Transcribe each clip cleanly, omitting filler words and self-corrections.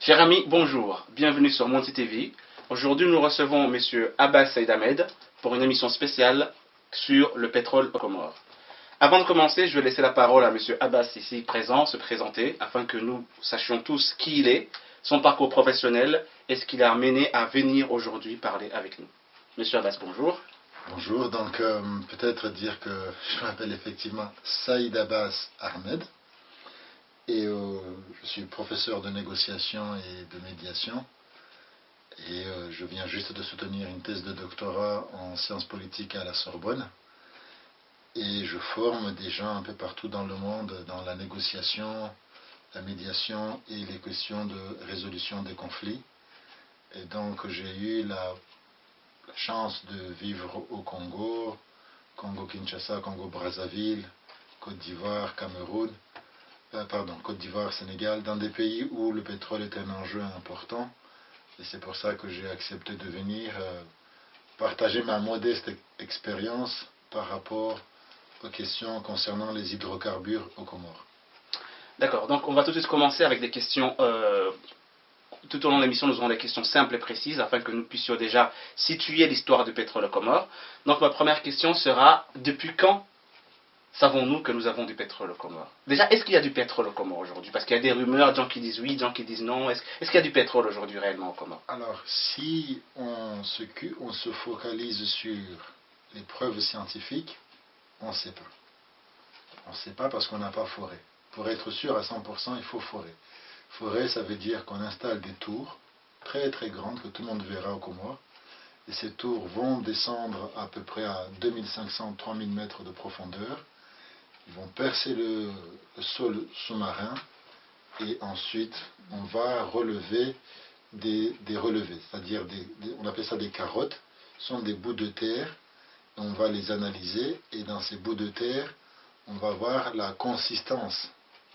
Chers amis, bonjour, bienvenue sur Monti TV. Aujourd'hui, nous recevons M. Abbas Saïd Ahmed pour une émission spéciale sur le pétrole aux Comores. Avant de commencer, je vais laisser la parole à M. Abbas ici présent se présenter afin que nous sachions tous qui il est, son parcours professionnel et ce qui l'a amené à venir aujourd'hui parler avec nous. M. Abbas, bonjour. Bonjour, donc peut-être dire que je m'appelle effectivement Saïd Abbas Ahmed et je suis professeur de négociation et de médiation et je viens juste de soutenir une thèse de doctorat en sciences politiques à la Sorbonne et je forme des gens un peu partout dans le monde dans la négociation, la médiation et les questions de résolution des conflits. Et donc j'ai eu la chance de vivre au Congo, Congo-Kinshasa, Congo-Brazzaville, Côte d'Ivoire, Cameroun, Côte d'Ivoire, Sénégal, dans des pays où le pétrole est un enjeu important. Et c'est pour ça que j'ai accepté de venir partager ma modeste expérience par rapport aux questions concernant les hydrocarbures aux Comores. D'accord, donc on va tout de suite commencer avec des questions. Tout au long de l'émission, nous aurons des questions simples et précises afin que nous puissions déjà situer l'histoire du pétrole aux Comores. Donc ma première question sera, depuis quand savons-nous que nous avons du pétrole aux Comores? Déjà, est-ce qu'il y a du pétrole aux Comores aujourd'hui? Parce qu'il y a des rumeurs, des gens qui disent oui, des gens qui disent non. Est-ce qu'il y a du pétrole aujourd'hui réellement aux Comores? Alors, si on se focalise sur les preuves scientifiques, on ne sait pas. On ne sait pas parce qu'on n'a pas foré. Pour être sûr à 100%, il faut forer. Forer, ça veut dire qu'on installe des tours très très grandes que tout le monde verra aux Comores. Et ces tours vont descendre à peu près à 2500-3000 mètres de profondeur. Ils vont percer le sol sous-marin et ensuite on va relever des relevés, c'est-à-dire on appelle ça des carottes. Ce sont des bouts de terre. On va les analyser et dans ces bouts de terre, on va voir la consistance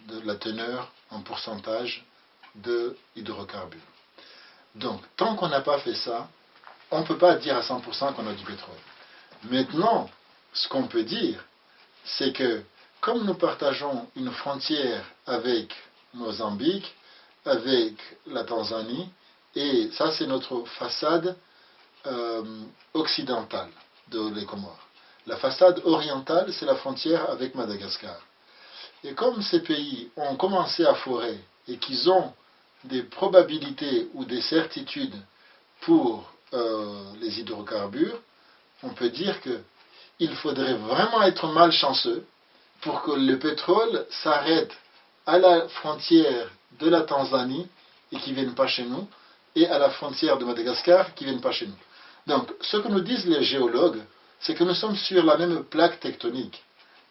de la teneur en pourcentage de hydrocarbures. Donc, tant qu'on n'a pas fait ça, on ne peut pas dire à 100% qu'on a du pétrole. Maintenant, ce qu'on peut dire, c'est que comme nous partageons une frontière avec Mozambique, avec la Tanzanie, et ça c'est notre façade occidentale de les Comores. La façade orientale, c'est la frontière avec Madagascar. Et comme ces pays ont commencé à forer et qu'ils ont des probabilités ou des certitudes pour les hydrocarbures, on peut dire qu'il faudrait vraiment être malchanceux pour que le pétrole s'arrête à la frontière de la Tanzanie et qui ne vienne pas chez nous, et à la frontière de Madagascar qui ne vienne pas chez nous. Donc, ce que nous disent les géologues, c'est que nous sommes sur la même plaque tectonique.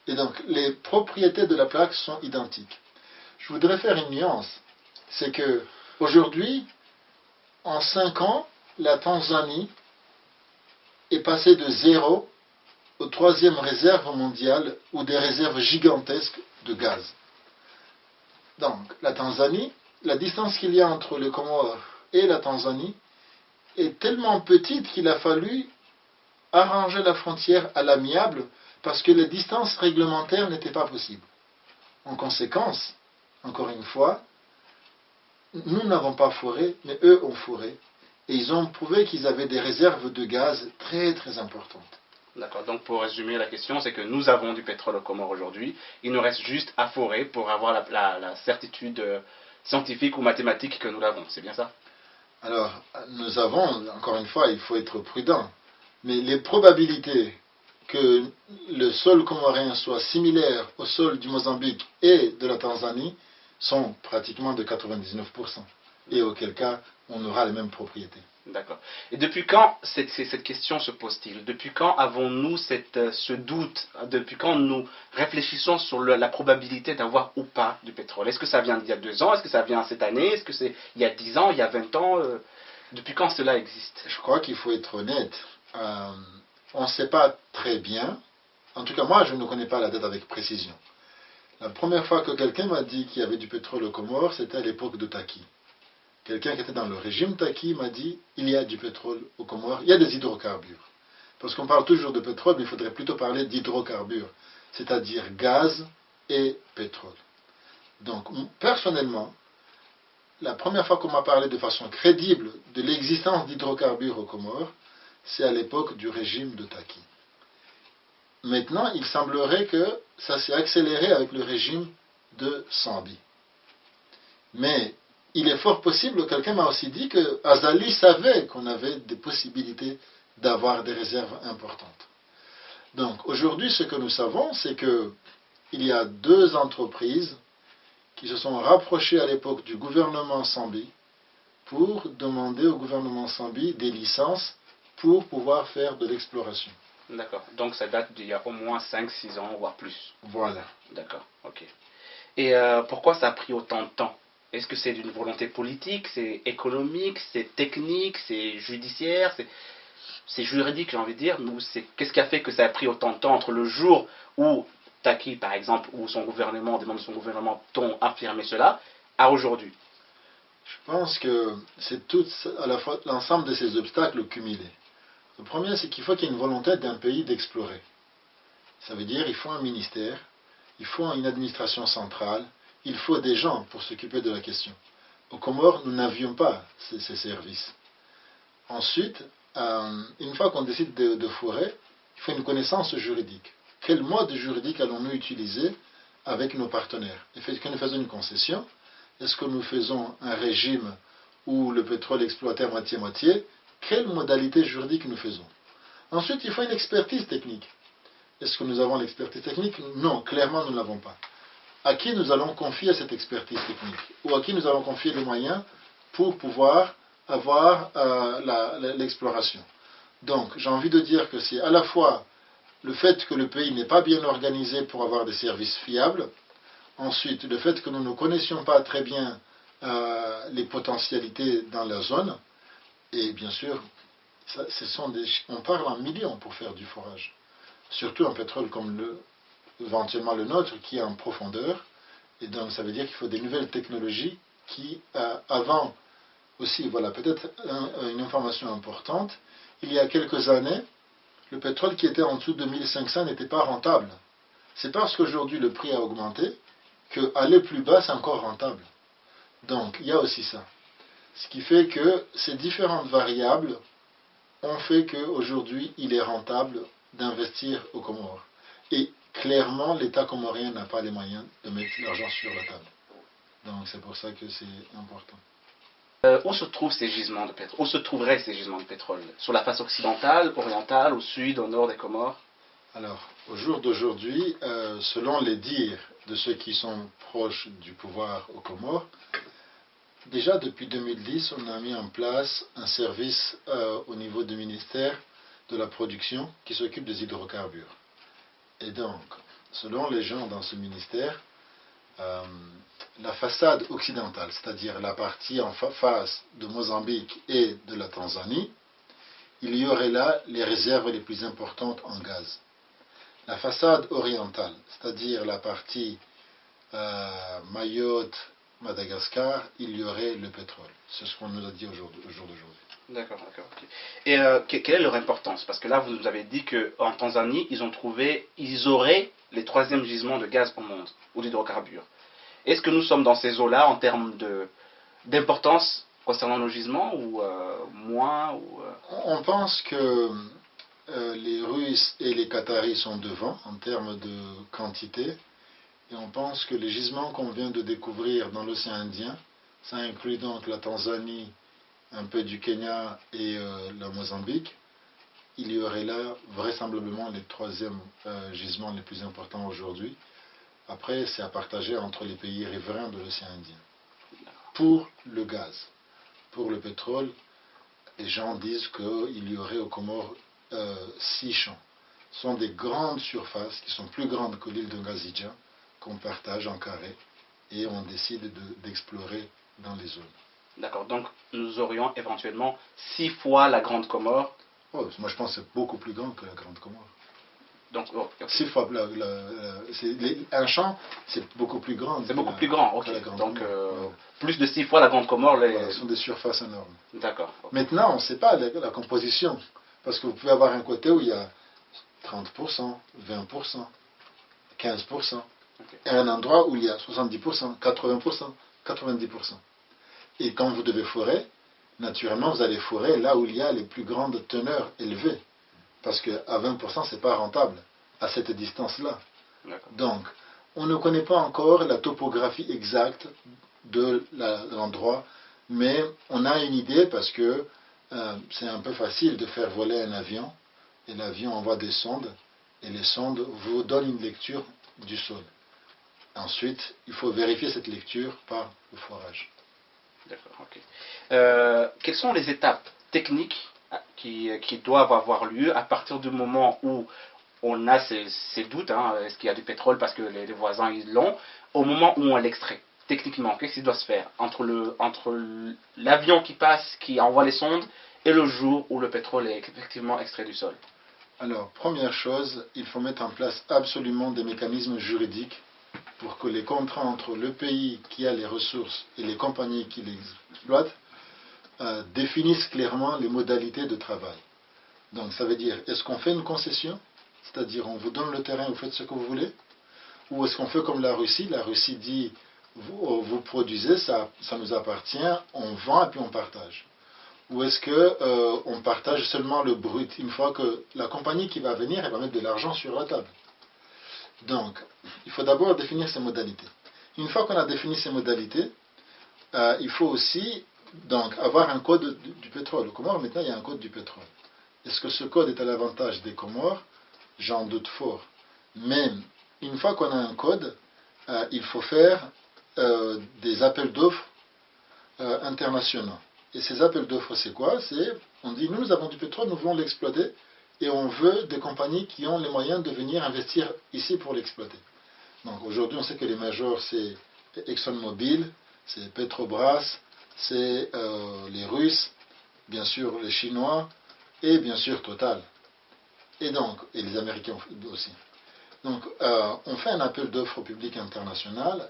Et donc, les propriétés de la plaque sont identiques. Je voudrais faire une nuance. C'est que aujourd'hui, en 5 ans, la Tanzanie est passée de 0 aux 3e réserve mondiale ou des réserves gigantesques de gaz. Donc, la Tanzanie, la distance qu'il y a entre les Comores et la Tanzanie est tellement petite qu'il a fallu arranger la frontière à l'amiable parce que les distances réglementaires n'étaient pas possibles. En conséquence, encore une fois, nous n'avons pas foré, mais eux ont foré. Et ils ont prouvé qu'ils avaient des réserves de gaz très très importantes. D'accord, donc pour résumer la question, c'est que nous avons du pétrole aux Comores aujourd'hui. Il nous reste juste à forer pour avoir la certitude scientifique ou mathématique que nous l'avons. C'est bien ça? Alors, nous avons, encore une fois, il faut être prudent. Mais les probabilités que le sol comorien soit similaire au sol du Mozambique et de la Tanzanie sont pratiquement de 99%. Et auquel cas, on aura les mêmes propriétés. D'accord. Et depuis quand cette question se pose-t-il? Depuis quand avons-nous ce doute? Depuis quand nous réfléchissons sur la probabilité d'avoir ou pas du pétrole? Est-ce que ça vient d'il y a 2 ans? Est-ce que ça vient cette année? Est-ce que c'est il y a 10 ans? Il y a 20 ans? Depuis quand cela existe? Je crois qu'il faut être honnête. On ne sait pas très bien. En tout cas, moi, je ne connais pas la date avec précision. La première fois que quelqu'un m'a dit qu'il y avait du pétrole aux Comores, c'était à l'époque de Taki. Quelqu'un qui était dans le régime Taki m'a dit il y a du pétrole aux Comores, il y a des hydrocarbures. Parce qu'on parle toujours de pétrole, mais il faudrait plutôt parler d'hydrocarbures, c'est-à-dire gaz et pétrole. Donc, personnellement, la première fois qu'on m'a parlé de façon crédible de l'existence d'hydrocarbures aux Comores, c'est à l'époque du régime de Taki. Maintenant, il semblerait que ça s'est accéléré avec le régime de Sambi. Mais il est fort possible, quelqu'un m'a aussi dit que Azali savait qu'on avait des possibilités d'avoir des réserves importantes. Donc aujourd'hui, ce que nous savons, c'est qu'il y a 2 entreprises qui se sont rapprochées à l'époque du gouvernement Sambi pour demander au gouvernement Sambi des licences pour pouvoir faire de l'exploration. D'accord. Donc ça date d'il y a au moins 5-6 ans, voire plus. Voilà. D'accord, ok. Et pourquoi ça a pris autant de temps? Est-ce que c'est d'une volonté politique, c'est économique, c'est technique, c'est judiciaire, c'est juridique, j'ai envie de dire, ou qu'est-ce qui a fait que ça a pris autant de temps entre le jour où Taki, par exemple, ou son gouvernement, des membres de son gouvernement t'ont affirmé cela, à aujourd'hui? Je pense que c'est tout à la fois l'ensemble de ces obstacles cumulés. Le premier, c'est qu'il faut qu'il y ait une volonté d'un pays d'explorer. Ça veut dire qu'il faut un ministère, il faut une administration centrale, il faut des gens pour s'occuper de la question. Aux Comores, nous n'avions pas ces services. Ensuite, une fois qu'on décide de forer, il faut une connaissance juridique. Quel mode juridique allons-nous utiliser avec nos partenaires? Est-ce que nous faisons une concession? Est-ce que nous faisons un régime où le pétrole est exploité à moitié-moitié? Quelle modalité juridique nous faisons? Ensuite, il faut une expertise technique. Est-ce que nous avons l'expertise technique? Non, clairement, nous ne l'avons pas. À qui nous allons confier cette expertise technique? Ou à qui nous allons confier les moyens pour pouvoir avoir l'exploration? Donc, j'ai envie de dire que c'est à la fois le fait que le pays n'est pas bien organisé pour avoir des services fiables, ensuite le fait que nous ne connaissions pas très bien les potentialités dans la zone, et bien sûr, on parle en millions pour faire du forage. Surtout un pétrole comme éventuellement le nôtre, qui est en profondeur. Et donc, ça veut dire qu'il faut des nouvelles technologies qui, avant aussi, voilà, peut-être une information importante, il y a quelques années, le pétrole qui était en dessous de 1500 n'était pas rentable. C'est parce qu'aujourd'hui le prix a augmenté qu'aller plus bas, c'est encore rentable. Donc, il y a aussi ça. Ce qui fait que ces différentes variables ont fait qu'aujourd'hui, il est rentable d'investir aux Comores. Et clairement, l'État comorien n'a pas les moyens de mettre l'argent sur la table. Donc, c'est pour ça que c'est important. Où se trouvent ces gisements de pétrole? Où se trouveraient ces gisements de pétrole? Sur la face occidentale, orientale, au sud, au nord des Comores? Alors, au jour d'aujourd'hui, selon les dires de ceux qui sont proches du pouvoir aux Comores, déjà depuis 2010, on a mis en place un service au niveau du ministère de la production qui s'occupe des hydrocarbures. Et donc, selon les gens dans ce ministère, la façade occidentale, c'est-à-dire la partie en face de Mozambique et de la Tanzanie, il y aurait là les réserves les plus importantes en gaz. La façade orientale, c'est-à-dire la partie Mayotte, Madagascar, il y aurait le pétrole. C'est ce qu'on nous a dit au jour d'aujourd'hui. D'accord, d'accord. Okay. Et quelle est leur importance? Parce que là, vous nous avez dit qu'en Tanzanie, ils auraient les 3e gisements de gaz au monde, ou d'hydrocarbures. Est-ce que nous sommes dans ces eaux-là en termes d'importance concernant nos gisements, ou moins On pense que les Russes et les Qataris sont devant en termes de quantité. Et on pense que les gisements qu'on vient de découvrir dans l'océan Indien, ça inclut donc la Tanzanie, un peu du Kenya et la Mozambique, il y aurait là vraisemblablement les 3e gisements les plus importants aujourd'hui. Après, c'est à partager entre les pays riverains de l'océan Indien. Pour le gaz, pour le pétrole, les gens disent qu'il y aurait aux Comores 6 champs. Ce sont des grandes surfaces qui sont plus grandes que l'île de Ngazidja, qu'on partage en carré, et on décide d'explorer dans les zones. D'accord, donc nous aurions éventuellement 6 fois la Grande Comore. Oh, moi je pense que c'est beaucoup plus grand que la Grande Comore. Donc, okay. 6 fois, un champ, c'est beaucoup plus grand. C'est beaucoup plus grand, ok. Donc, ouais. Plus de 6 fois la Grande Comore. Voilà, ce sont des surfaces énormes. D'accord. Okay. Maintenant, on ne sait pas la composition, parce que vous pouvez avoir un côté où il y a 30%, 20%, 15%, okay. Et un endroit où il y a 70%, 80%, 90%. Et quand vous devez forer, naturellement, vous allez forer là où il y a les plus grandes teneurs élevées. Parce qu'à 20%, ce n'est pas rentable à cette distance-là. Donc, on ne connaît pas encore la topographie exacte de l'endroit, mais on a une idée parce que c'est un peu facile de faire voler un avion, et l'avion envoie des sondes, et les sondes vous donnent une lecture du sol. Ensuite, il faut vérifier cette lecture par le forage. D'accord, ok. Quelles sont les étapes techniques qui doivent avoir lieu à partir du moment où on a ces doutes, hein, est-ce qu'il y a du pétrole parce que les voisins ils l'ont, au moment où on l'extrait? Techniquement, qu'est-ce qui doit se faire entre l'avion qui passe, qui envoie les sondes, et le jour où le pétrole est effectivement extrait du sol? Alors, première chose, il faut mettre en place absolument des mécanismes juridiques pour que les contrats entre le pays qui a les ressources et les compagnies qui les exploitent définissent clairement les modalités de travail. Donc ça veut dire, est-ce qu'on fait une concession? C'est-à-dire on vous donne le terrain, vous faites ce que vous voulez? Ou est-ce qu'on fait comme la Russie? La Russie dit, vous produisez, ça nous appartient, on vend et puis on partage. Ou est-ce qu'on partage seulement le brut? Une fois que la compagnie qui va venir, elle va mettre de l'argent sur la table. Donc, il faut d'abord définir ces modalités. Une fois qu'on a défini ces modalités, il faut aussi donc, avoir un code du pétrole. Au Comores, maintenant, il y a un code du pétrole. Est-ce que ce code est à l'avantage des Comores? J'en doute fort. Mais une fois qu'on a un code, il faut faire des appels d'offres internationaux. Et ces appels d'offres, c'est quoi? On dit, nous avons du pétrole, nous voulons l'exploiter, et on veut des compagnies qui ont les moyens de venir investir ici pour l'exploiter. Donc aujourd'hui, on sait que les majors, c'est ExxonMobil, c'est Petrobras, c'est les Russes, bien sûr les Chinois, et bien sûr Total. Et les Américains aussi. Donc, on fait un appel d'offres au public international,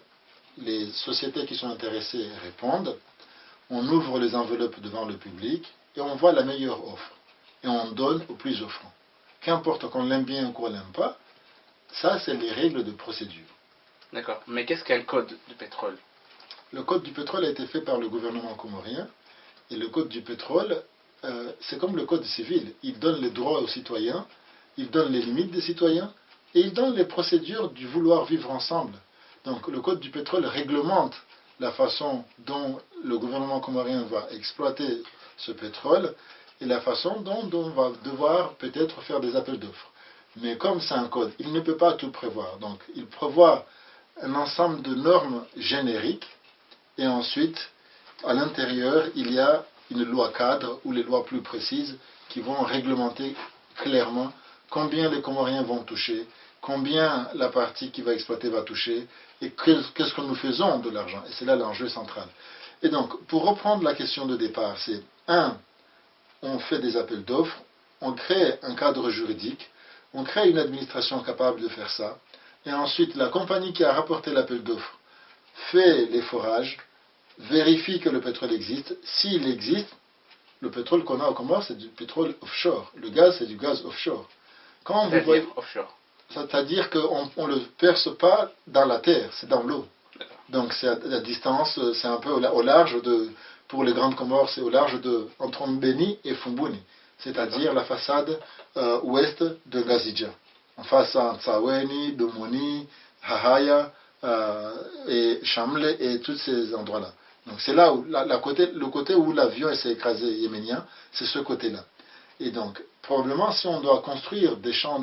les sociétés qui sont intéressées répondent, on ouvre les enveloppes devant le public, et on voit la meilleure offre. Et on donne au plus offrant. Qu'importe qu'on l'aime bien ou qu'on ne l'aime pas, ça, c'est les règles de procédure. D'accord. Mais qu'est-ce qu'est le code du pétrole? Le code du pétrole a été fait par le gouvernement comorien. Et le code du pétrole, c'est comme le code civil. Il donne les droits aux citoyens, il donne les limites des citoyens, et il donne les procédures du vouloir vivre ensemble. Donc le code du pétrole réglemente la façon dont le gouvernement comorien va exploiter ce pétrole et la façon dont on va devoir peut-être faire des appels d'offres. Mais comme c'est un code, il ne peut pas tout prévoir. Donc il prévoit un ensemble de normes génériques et ensuite, à l'intérieur, il y a une loi cadre ou les lois plus précises qui vont réglementer clairement combien les Comoriens vont toucher, combien la partie qui va exploiter va toucher et qu'est-ce que nous faisons de l'argent. Et c'est là l'enjeu central. Et donc, pour reprendre la question de départ, c'est on fait des appels d'offres, on crée un cadre juridique, on crée une administration capable de faire ça, et ensuite la compagnie qui a rapporté l'appel d'offres fait les forages, vérifie que le pétrole existe. S'il existe, le pétrole qu'on a au Comores, c'est du pétrole offshore. Le gaz, c'est du gaz offshore. Quand vous voyez, offshore. C'est-à-dire qu'on ne le perce pas dans la terre, c'est dans l'eau. Donc c'est à la distance, c'est un peu au large pour les grandes Comores, c'est au large entre Mbeni et Fumbuni, c'est-à-dire la façade ouest de Ngazidja. En face à Tsaweni, Domoni, Hahaya et Chamle et tous ces endroits-là. Donc c'est là où le côté où l'avion s'est écrasé yéménien, c'est ce côté-là. Et donc probablement si on doit construire des champs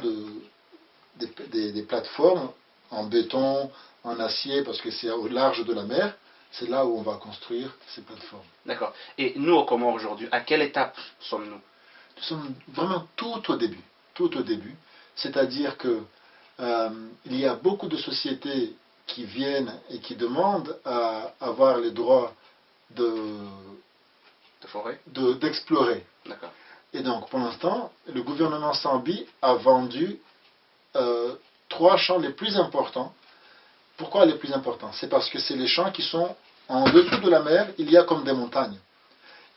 des plateformes en béton, en acier, parce que c'est au large de la mer, c'est là où on va construire ces plateformes. D'accord. Et nous, au Comores aujourd'hui, à quelle étape sommes-nous? Nous sommes vraiment tout au début. Tout au début. C'est-à-dire que il y a beaucoup de sociétés qui viennent et qui demandent à avoir les droits d'explorer. D'accord. Et donc, pour l'instant, le gouvernement Sambi a vendu 3 champs les plus importants. Pourquoi les plus importants? C'est parce que c'est les champs qui sont en dessous de la mer, il y a comme des montagnes.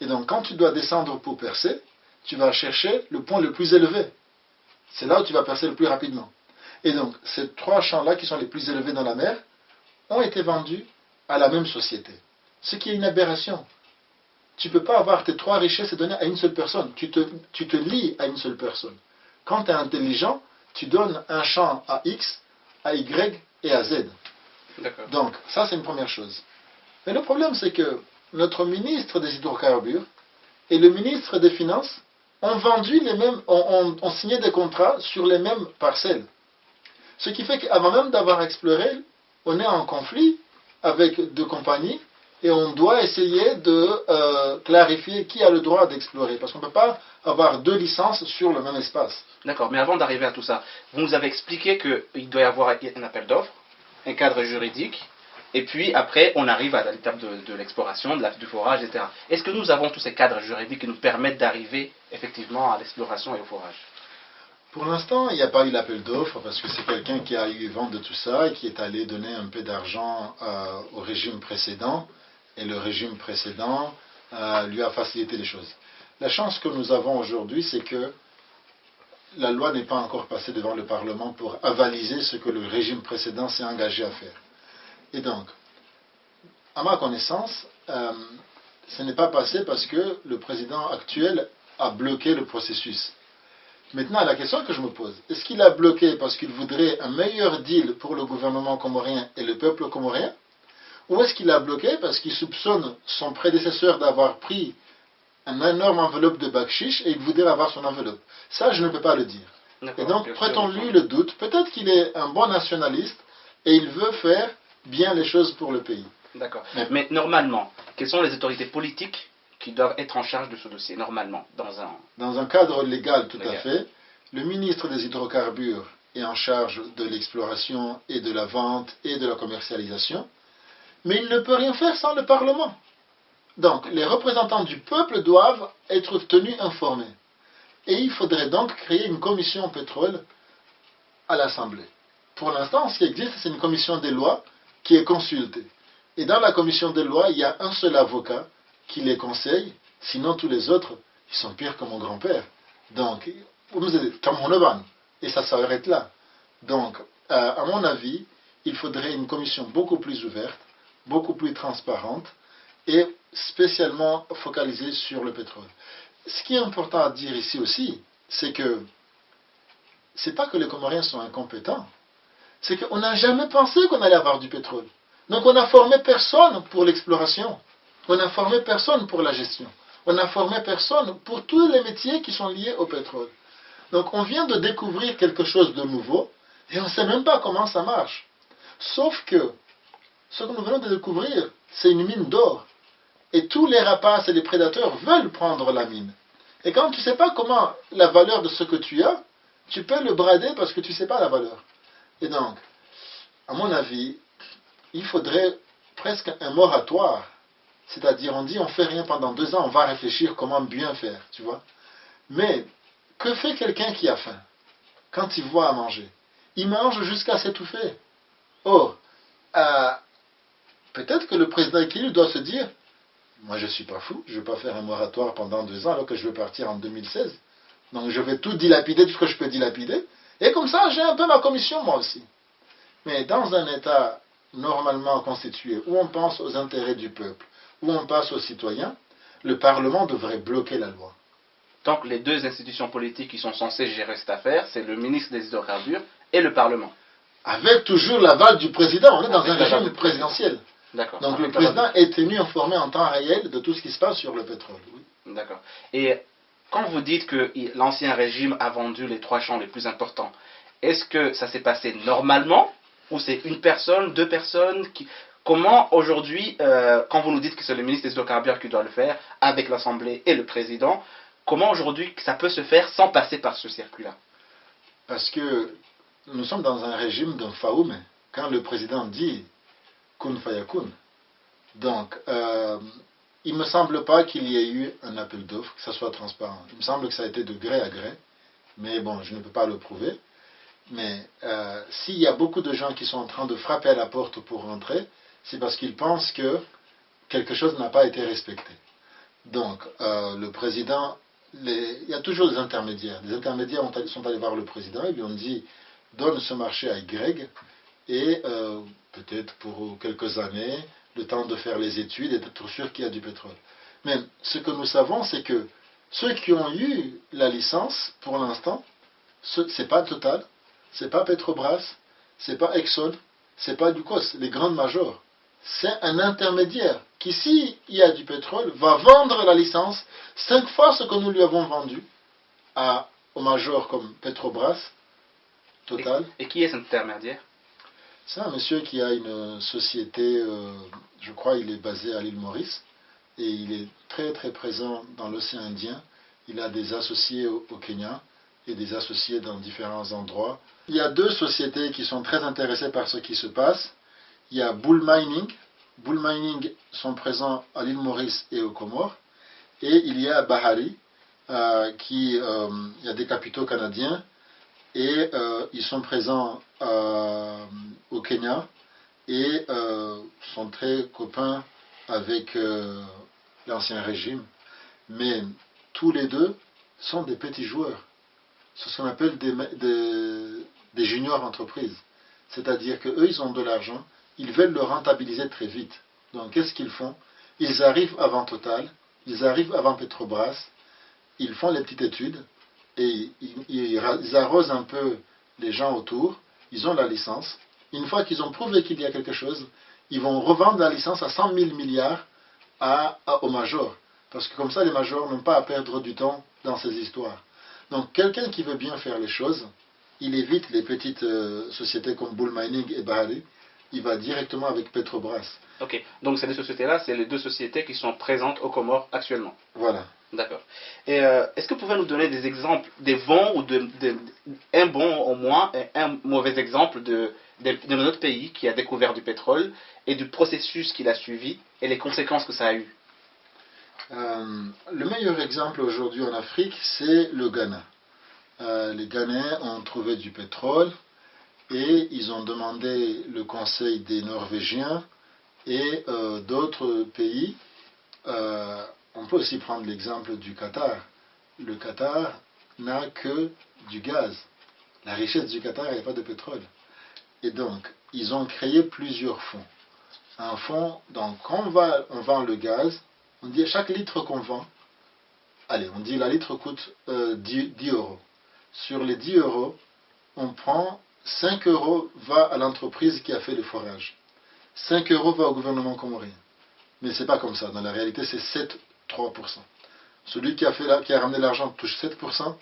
Et donc, quand tu dois descendre pour percer, tu vas chercher le point le plus élevé. C'est là où tu vas percer le plus rapidement. Et donc, ces 3 champs-là, qui sont les plus élevés dans la mer, ont été vendus à la même société. Ce qui est une aberration. Tu ne peux pas avoir tes 3 richesses et donner à une seule personne. Tu te lies à une seule personne. Quand tu es intelligent, tu donnes un champ à X, à Y et à Z. Donc, ça c'est une première chose. Mais le problème c'est que notre ministre des hydrocarbures et le ministre des Finances ont vendu les mêmes, ont signé des contrats sur les mêmes parcelles. Ce qui fait qu'avant même d'avoir exploré, on est en conflit avec 2 compagnies et on doit essayer de clarifier qui a le droit d'explorer. Parce qu'on ne peut pas avoir 2 licences sur le même espace. D'accord, mais avant d'arriver à tout ça, vous nous avez expliqué qu'il doit y avoir un appel d'offres, un cadre juridique, et puis après on arrive à l'étape de l'exploration, du forage, etc. Est-ce que nous avons tous ces cadres juridiques qui nous permettent d'arriver effectivement à l'exploration et au forage? Pour l'instant, il n'y a pas eu l'appel d'offres parce que c'est quelqu'un qui a eu vent de tout ça et qui est allé donner un peu d'argent au régime précédent. Et le régime précédent lui a facilité les choses. La chance que nous avons aujourd'hui, c'est que la loi n'est pas encore passée devant le Parlement pour avaliser ce que le régime précédent s'est engagé à faire. Et donc, à ma connaissance, ce n'est pas passé parce que le président actuel a bloqué le processus. Maintenant, la question que je me pose, est-ce qu'il a bloqué parce qu'il voudrait un meilleur deal pour le gouvernement comorien et le peuple comorien? Ou est-ce qu'il a bloqué parce qu'il soupçonne son prédécesseur d'avoir pris une énorme enveloppe de bakshish et il voudrait avoir son enveloppe? Ça, je ne peux pas le dire. Et donc, prêtons-lui le doute. Peut-être qu'il est un bon nationaliste et il veut faire bien les choses pour le pays. D'accord. Mais normalement, quelles sont les autorités politiques qui doivent être en charge de ce dossier, normalement, dans un cadre légal, tout à fait. Le ministre des hydrocarbures est en charge de l'exploration et de la vente et de la commercialisation, mais il ne peut rien faire sans le Parlement. Donc, les représentants du peuple doivent être tenus informés. Et il faudrait donc créer une commission pétrole à l'Assemblée. Pour l'instant, ce qui existe, c'est une commission des lois qui est consultée. Et dans la commission des lois, il y a un seul avocat qui les conseille, sinon tous les autres, ils sont pires que mon grand-père. Donc, vous êtes comme mon et ça s'arrête là. Donc, à mon avis, il faudrait une commission beaucoup plus ouverte, beaucoup plus transparente et spécialement focalisée sur le pétrole. Ce qui est important à dire ici aussi, c'est que c'est pas que les Comoriens sont incompétents, c'est qu'on n'a jamais pensé qu'on allait avoir du pétrole. Donc on n'a formé personne pour l'exploration. On n'a formé personne pour la gestion. On n'a formé personne pour tous les métiers qui sont liés au pétrole. Donc on vient de découvrir quelque chose de nouveau et on ne sait même pas comment ça marche. Sauf que ce que nous venons de découvrir, c'est une mine d'or. Et tous les rapaces et les prédateurs veulent prendre la mine. Et quand tu ne sais pas comment la valeur de ce que tu as, tu peux le brader parce que tu ne sais pas la valeur. Et donc, à mon avis, il faudrait presque un moratoire. C'est-à-dire, on dit, on ne fait rien pendant 2 ans, on va réfléchir comment bien faire, tu vois. Mais, que fait quelqu'un qui a faim quand il voit à manger? Il mange jusqu'à s'étouffer. Or, peut-être que le président Kili doit se dire, moi je ne suis pas fou, je ne vais pas faire un moratoire pendant 2 ans alors que je veux partir en 2016. Donc je vais tout dilapider, tout ce que je peux dilapider. Et comme ça, j'ai un peu ma commission moi aussi. Mais dans un État normalement constitué, où on pense aux intérêts du peuple, où on pense aux citoyens, le Parlement devrait bloquer la loi. Donc les 2 institutions politiques qui sont censées gérer cette affaire, c'est le ministre des hydrocarbures et le Parlement. Avec toujours l'aval du président, on est dans un régime présidentiel. D'accord. Donc le président est tenu informé en temps réel de tout ce qui se passe sur le pétrole. Oui. D'accord. Et quand vous dites que l'ancien régime a vendu les 3 champs les plus importants, est-ce que ça s'est passé normalement ou c'est une personne, 2 personnes Comment aujourd'hui, quand vous nous dites que c'est le ministre des hydrocarbures qui doit le faire, avec l'Assemblée et le président, comment aujourd'hui ça peut se faire sans passer par ce circuit-là? Parce que nous sommes dans un régime d'un faoum. Quand le président dit kun fayakun, donc il ne me semble pas qu'il y ait eu un appel d'offres, que ça soit transparent. Il me semble que ça a été de gré à gré, mais bon, je ne peux pas le prouver. Mais s'il y a beaucoup de gens qui sont en train de frapper à la porte pour rentrer, c'est parce qu'ils pensent que quelque chose n'a pas été respecté. Donc, le président, il y a toujours des intermédiaires. Les intermédiaires sont allés voir le président et lui ont dit donne ce marché à Y et peut-être pour quelques années, le temps de faire les études et d'être sûr qu'il y a du pétrole. Mais ce que nous savons, c'est que ceux qui ont eu la licence, pour l'instant, c'est pas Total, c'est pas Petrobras, c'est pas Exxon, c'est pas Ducos, les grandes majors. C'est un intermédiaire qui, s'il y a du pétrole, va vendre la licence 5 fois ce que nous lui avons vendu aux majors comme Petrobras, Total. Et qui est cet intermédiaire? C'est un monsieur qui a une société, je crois il est basé à l'île Maurice, et il est très très présent dans l'océan Indien. Il a des associés au Kenya et des associés dans différents endroits. Il y a 2 sociétés qui sont très intéressées par ce qui se passe. Il y a Bull Mining. Bull Mining sont présents à l'île Maurice et aux Comores. Et il y a Bahari, il y a des capitaux canadiens, et ils sont présents au Kenya, et sont très copains avec l'ancien régime. Mais tous les 2 sont des petits joueurs. C'est ce qu'on appelle des juniors entreprises. C'est-à-dire qu'eux, ils ont de l'argent, ils veulent le rentabiliser très vite. Donc, qu'est-ce qu'ils font? Ils arrivent avant Total, ils arrivent avant Petrobras, ils font les petites études, et ils arrosent un peu les gens autour, ils ont la licence. Une fois qu'ils ont prouvé qu'il y a quelque chose, ils vont revendre la licence à 100 000 milliards aux majors. Parce que comme ça, les majors n'ont pas à perdre du temps dans ces histoires. Donc, quelqu'un qui veut bien faire les choses, il évite les petites sociétés comme Bull Mining et Bahari, il va directement avec Petrobras. Ok, donc ces 2 sociétés-là, c'est les 2 sociétés qui sont présentes aux Comores actuellement. Voilà. D'accord. Et est-ce que vous pouvez nous donner des exemples, des bons ou un bon au moins et un mauvais exemple de notre pays qui a découvert du pétrole et du processus qu'il a suivi et les conséquences que ça a eu? Le meilleur exemple aujourd'hui en Afrique, c'est le Ghana. Les Ghanéens ont trouvé du pétrole et ils ont demandé le conseil des Norvégiens et d'autres pays. On peut aussi prendre l'exemple du Qatar. Le Qatar n'a que du gaz. La richesse du Qatar, il n'y a pas de pétrole. Et donc, ils ont créé plusieurs fonds. Un fonds, donc quand on vend le gaz, on dit à chaque litre qu'on vend, allez, on dit la litre coûte 10 euros. Sur les 10 euros, on prend 5 euros va à l'entreprise qui a fait le forage. 5 euros va au gouvernement comorien. Mais ce n'est pas comme ça. Dans la réalité, c'est 7,3%. Celui qui a ramené l'argent touche 7%,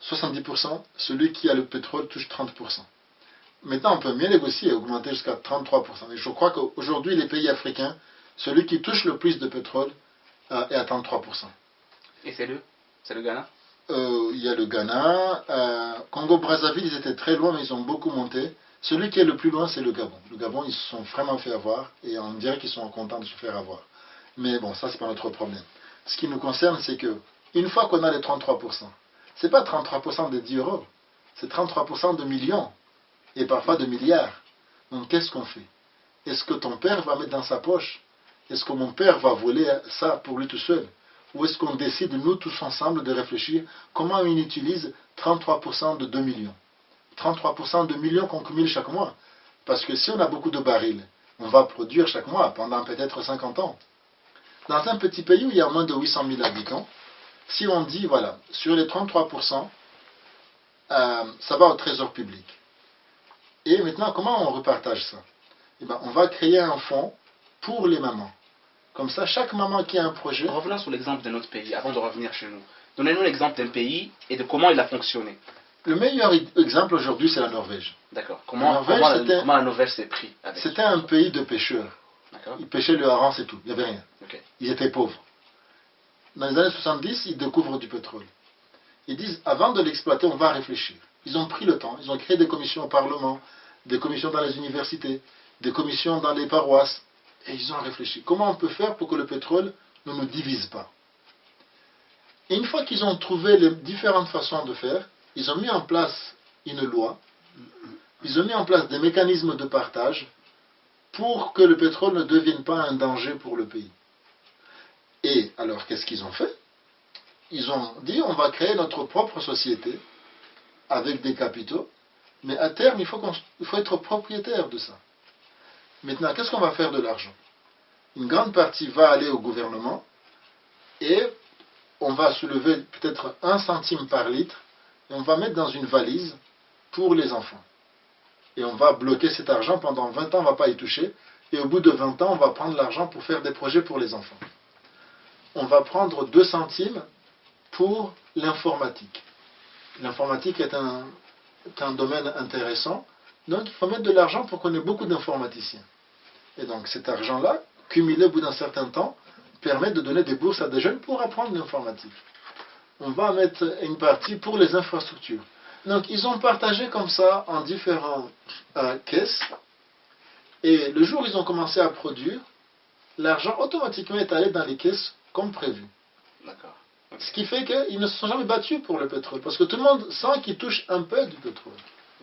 70%. Celui qui a le pétrole touche 30%. Maintenant, on peut mieux négocier et augmenter jusqu'à 33%. Mais je crois qu'aujourd'hui, les pays africains, celui qui touche le plus de pétrole est à 33%. Et c'est le Ghana? Il y a le Ghana. Congo-Brazzaville, ils étaient très loin, mais ils ont beaucoup monté. Celui qui est le plus loin, c'est le Gabon. Le Gabon, ils se sont vraiment fait avoir, et on dirait qu'ils sont contents de se faire avoir. Mais bon, ça, c'est pas notre problème. Ce qui nous concerne, c'est que, une fois qu'on a les 33%, c'est pas 33% de 10 euros, c'est 33% de millions, et parfois de milliards. Donc, qu'est-ce qu'on fait? Est-ce que ton père va mettre dans sa poche? Est-ce que mon père va voler ça pour lui tout seul? Ou est-ce qu'on décide, nous tous ensemble, de réfléchir comment on utilise 33% de 2 millions? 33% de millions qu'on cumule chaque mois. Parce que si on a beaucoup de barils, on va produire chaque mois pendant peut-être 50 ans. Dans un petit pays où il y a moins de 800 000 habitants, si on dit, voilà, sur les 33%, ça va au trésor public. Et maintenant, comment on repartage ça? Eh bien, on va créer un fonds pour les mamans. Comme ça, chaque maman qui a un projet... Revenons sur l'exemple de notre pays, avant de revenir chez nous. Donnez-nous l'exemple d'un pays et de comment il a fonctionné. Le meilleur exemple aujourd'hui, c'est la Norvège. D'accord. Comment la Norvège s'est pris avec? C'était un pays de pêcheurs. Ils pêchaient le hareng, c'est tout. Il n'y avait rien. Okay. Ils étaient pauvres. Dans les années 70, ils découvrent du pétrole. Ils disent, avant de l'exploiter, on va réfléchir. Ils ont pris le temps. Ils ont créé des commissions au Parlement, des commissions dans les universités, des commissions dans les paroisses. Et ils ont réfléchi. Comment on peut faire pour que le pétrole ne nous divise pas? Et une fois qu'ils ont trouvé les différentes façons de faire, ils ont mis en place une loi, ils ont mis en place des mécanismes de partage pour que le pétrole ne devienne pas un danger pour le pays. Et alors, qu'est-ce qu'ils ont fait? Ils ont dit, on va créer notre propre société avec des capitaux, mais à terme, il faut être propriétaire de ça. Maintenant, qu'est-ce qu'on va faire de l'argent? une grande partie va aller au gouvernement et on va soulever peut-être 1 centime par litre et on va mettre dans une valise pour les enfants. Et on va bloquer cet argent pendant 20 ans, on ne va pas y toucher. Et au bout de 20 ans, on va prendre l'argent pour faire des projets pour les enfants. On va prendre 2 centimes pour l'informatique. L'informatique est un domaine intéressant, donc il faut mettre de l'argent pour qu'on ait beaucoup d'informaticiens. Et donc cet argent-là, cumulé au bout d'un certain temps, permet de donner des bourses à des jeunes pour apprendre l'informatique. On va mettre une partie pour les infrastructures. Donc ils ont partagé comme ça en différentes caisses, et le jour où ils ont commencé à produire, l'argent automatiquement est allé dans les caisses comme prévu. D'accord. Okay. Ce qui fait qu'ils ne se sont jamais battus pour le pétrole, parce que tout le monde sent qu'ils touchent un peu du pétrole.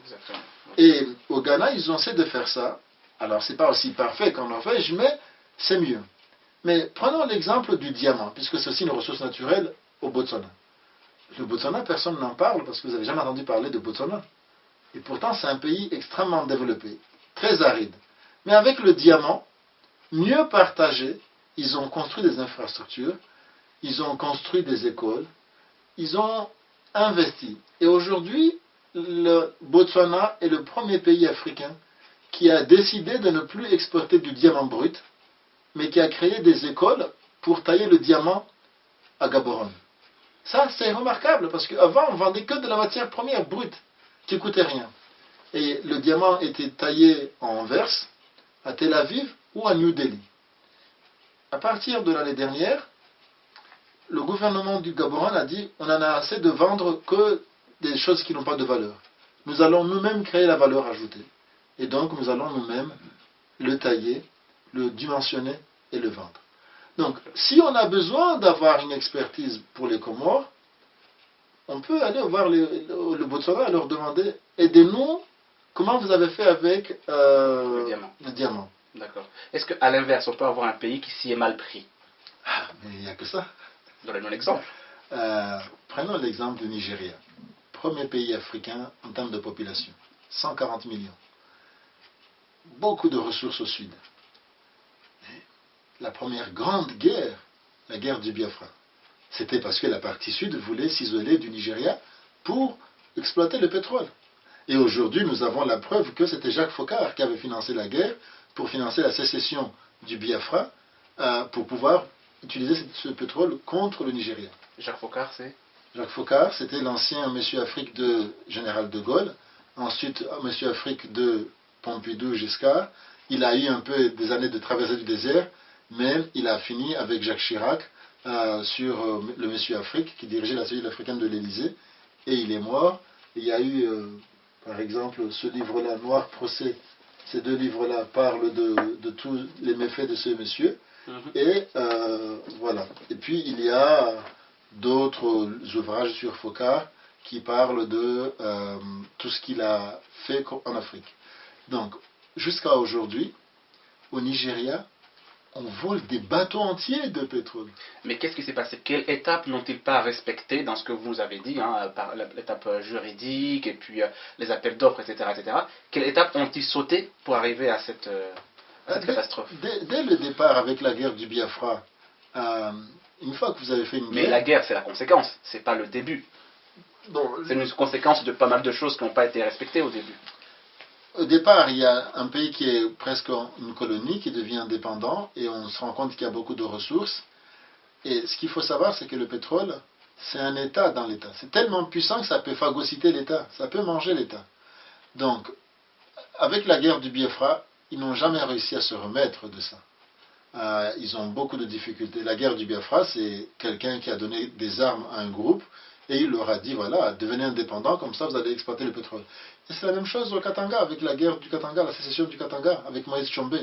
Exactement. Et au Ghana, ils ont essayé de faire ça. Alors, c'est pas aussi parfait qu'en Norvège, mais c'est mieux. Mais prenons l'exemple du diamant, puisque c'est aussi une ressource naturelle au Botswana. Le Botswana, personne n'en parle, parce que vous n'avez jamais entendu parler de Botswana. Et pourtant, c'est un pays extrêmement développé, très aride. Mais avec le diamant, mieux partagé, ils ont construit des infrastructures, ils ont construit des écoles, ils ont investi. Et aujourd'hui, le Botswana est le premier pays africain qui a décidé de ne plus exporter du diamant brut, mais qui a créé des écoles pour tailler le diamant à Gaborone. Ça, c'est remarquable, parce qu'avant, on vendait que de la matière première brute, qui ne coûtait rien. Et le diamant était taillé en Anvers, à Tel Aviv ou à New Delhi. À partir de l'année dernière, le gouvernement du Gaborone a dit on en a assez de vendre que des choses qui n'ont pas de valeur. Nous allons nous-mêmes créer la valeur ajoutée. Et donc nous allons nous-mêmes le tailler, le dimensionner et le vendre. Donc si on a besoin d'avoir une expertise pour les Comores, on peut aller voir le Botswana et leur demander aidez-nous, comment vous avez fait avec le diamant. D'accord. Est-ce qu'à l'inverse, on peut avoir un pays qui s'y est mal pris? Ah, mais il n'y a que ça. Donnez-nous l'exemple. Prenons l'exemple du Nigeria. Premier pays africain en termes de population. 140 millions. Beaucoup de ressources au sud. La première grande guerre, la guerre du Biafra, c'était parce que la partie sud voulait s'isoler du Nigeria pour exploiter le pétrole. Et aujourd'hui, nous avons la preuve que c'était Jacques Foccart qui avait financé la guerre pour financer la sécession du Biafra pour pouvoir utiliser ce pétrole contre le Nigeria. Jacques Foccart, c'est Jacques Foccart, c'était l'ancien Monsieur Afrique de Général de Gaulle, ensuite Monsieur Afrique de Pompidou Giscard. Il a eu un peu des années de traversée du désert, mais il a fini avec Jacques Chirac sur le Monsieur Afrique qui dirigeait la cellule africaine de l'Élysée, et il est mort. Il y a eu, par exemple, ce livre-là, Noir Procès. Ces 2 livres-là parlent de tous les méfaits de ce monsieur. Et voilà. Et puis il y a d'autres ouvrages sur Foccart qui parlent de tout ce qu'il a fait en Afrique. Donc, jusqu'à aujourd'hui, au Nigeria, on vole des bateaux entiers de pétrole. Mais qu'est-ce qui s'est passé? Quelle étape n'ont-ils pas respecté dans ce que vous nous avez dit, par l'étape juridique et puis les appels d'offres, etc., etc. Quelle étape ont-ils sauté pour arriver à cette catastrophe? Dès le départ avec la guerre du Biafra, une fois que vous avez fait une guerre... Mais la guerre, c'est la conséquence, c'est pas le début. Bon, c'est une conséquence de pas mal de choses qui n'ont pas été respectées au début. Au départ, il y a un pays qui est presque une colonie, qui devient indépendant, et on se rend compte qu'il y a beaucoup de ressources. Et ce qu'il faut savoir, c'est que le pétrole, c'est un État dans l'État. C'est tellement puissant que ça peut phagocyter l'État, ça peut manger l'État. Donc, avec la guerre du Biafra, ils n'ont jamais réussi à se remettre de ça. Ils ont beaucoup de difficultés. La guerre du Biafra, c'est quelqu'un qui a donné des armes à un groupe, et il leur a dit, voilà, devenez indépendant, comme ça vous allez exploiter le pétrole. Et c'est la même chose au Katanga, avec la guerre du Katanga, la sécession du Katanga, avec Moïse Tshombe.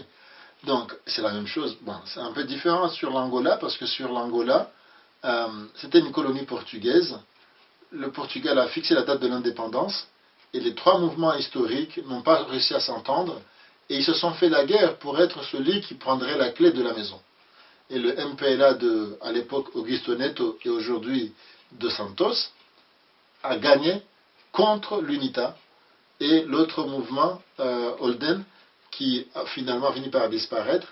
Donc, c'est la même chose. Bon, c'est un peu différent sur l'Angola, parce que sur l'Angola, c'était une colonie portugaise. Le Portugal a fixé la date de l'indépendance, et les 3 mouvements historiques n'ont pas réussi à s'entendre, et ils se sont fait la guerre pour être celui qui prendrait la clé de la maison. Et le MPLA à l'époque Augusto Neto et aujourd'hui de Santos a gagné contre l'UNITA et l'autre mouvement, Holden, qui a finalement fini par disparaître.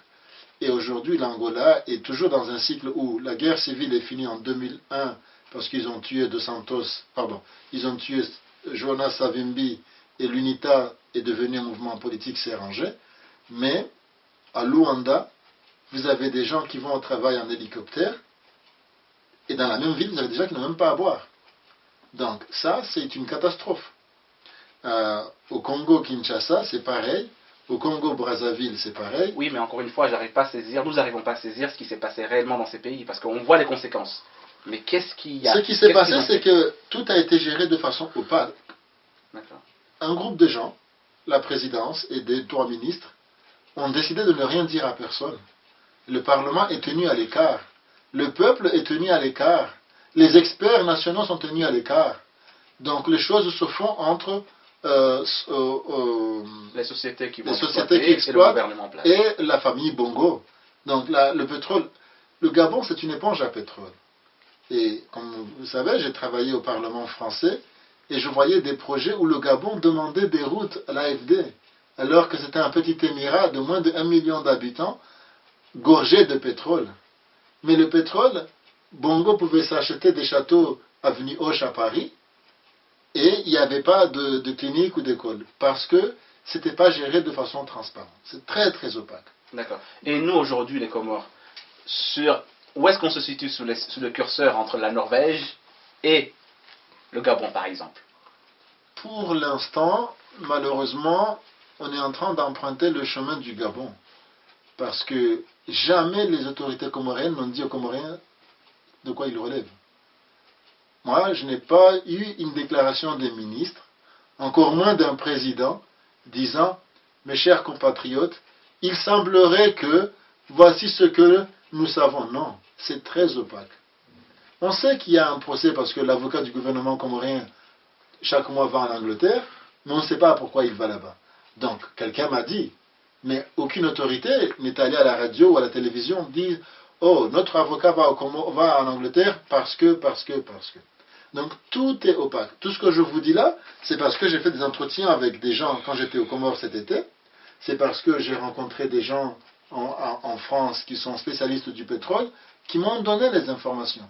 Et aujourd'hui, l'Angola est toujours dans un cycle où la guerre civile est finie en 2001 parce qu'ils ont tué ils ont tué Jonas Savimbi et l'UNITA est devenu un mouvement politique s'est rangé. Mais à Luanda, vous avez des gens qui vont au travail en hélicoptère et dans la même ville, vous avez des gens qui n'ont même pas à boire. Donc ça, c'est une catastrophe. Au Congo-Kinshasa, c'est pareil. Au Congo-Brazzaville, c'est pareil. Oui, mais encore une fois, nous n'arrivons pas à saisir ce qui s'est passé réellement dans ces pays, parce qu'on voit les conséquences. Mais qu'est-ce qu'il y a? Ce qui s'est passé, c'est que tout a été géré de façon opaque. Un groupe de gens, la présidence et des 3 ministres, ont décidé de ne rien dire à personne. Le Parlement est tenu à l'écart. Le peuple est tenu à l'écart. Les experts nationaux sont tenus à l'écart. Donc les choses se font entre les sociétés qui exploitent et le gouvernement en place. Et la famille Bongo. Donc le pétrole, le Gabon, c'est une éponge à pétrole. Et comme vous savez, j'ai travaillé au Parlement français et je voyais des projets où le Gabon demandait des routes à l'AFD, alors que c'était un petit émirat de moins de 1 million d'habitants, gorgé de pétrole. Mais le pétrole, Bongo pouvait s'acheter des châteaux avenue Hoche à Paris, et il n'y avait pas de clinique ou d'école, parce que ce n'était pas géré de façon transparente. C'est très très opaque. D'accord. Et nous aujourd'hui, les Comores, où est-ce qu'on se situe sous le curseur entre la Norvège et le Gabon, par exemple? Pour l'instant, malheureusement, on est en train d'emprunter le chemin du Gabon. Parce que jamais les autorités comoriennes n'ont dit aux Comoriens de quoi ils relèvent. Moi, je n'ai pas eu une déclaration des ministres, encore moins d'un président, disant « Mes chers compatriotes, il semblerait que voici ce que nous savons. » Non, c'est très opaque. On sait qu'il y a un procès parce que l'avocat du gouvernement comorien, chaque mois, va en Angleterre, mais on ne sait pas pourquoi il va là-bas. Donc, quelqu'un m'a dit, mais aucune autorité n'est allée à la radio ou à la télévision dire « Oh, notre avocat va en Angleterre parce que. » Donc, tout est opaque. Tout ce que je vous dis là, c'est parce que j'ai fait des entretiens avec des gens quand j'étais aux Comores cet été. C'est parce que j'ai rencontré des gens en France qui sont spécialistes du pétrole, qui m'ont donné les informations.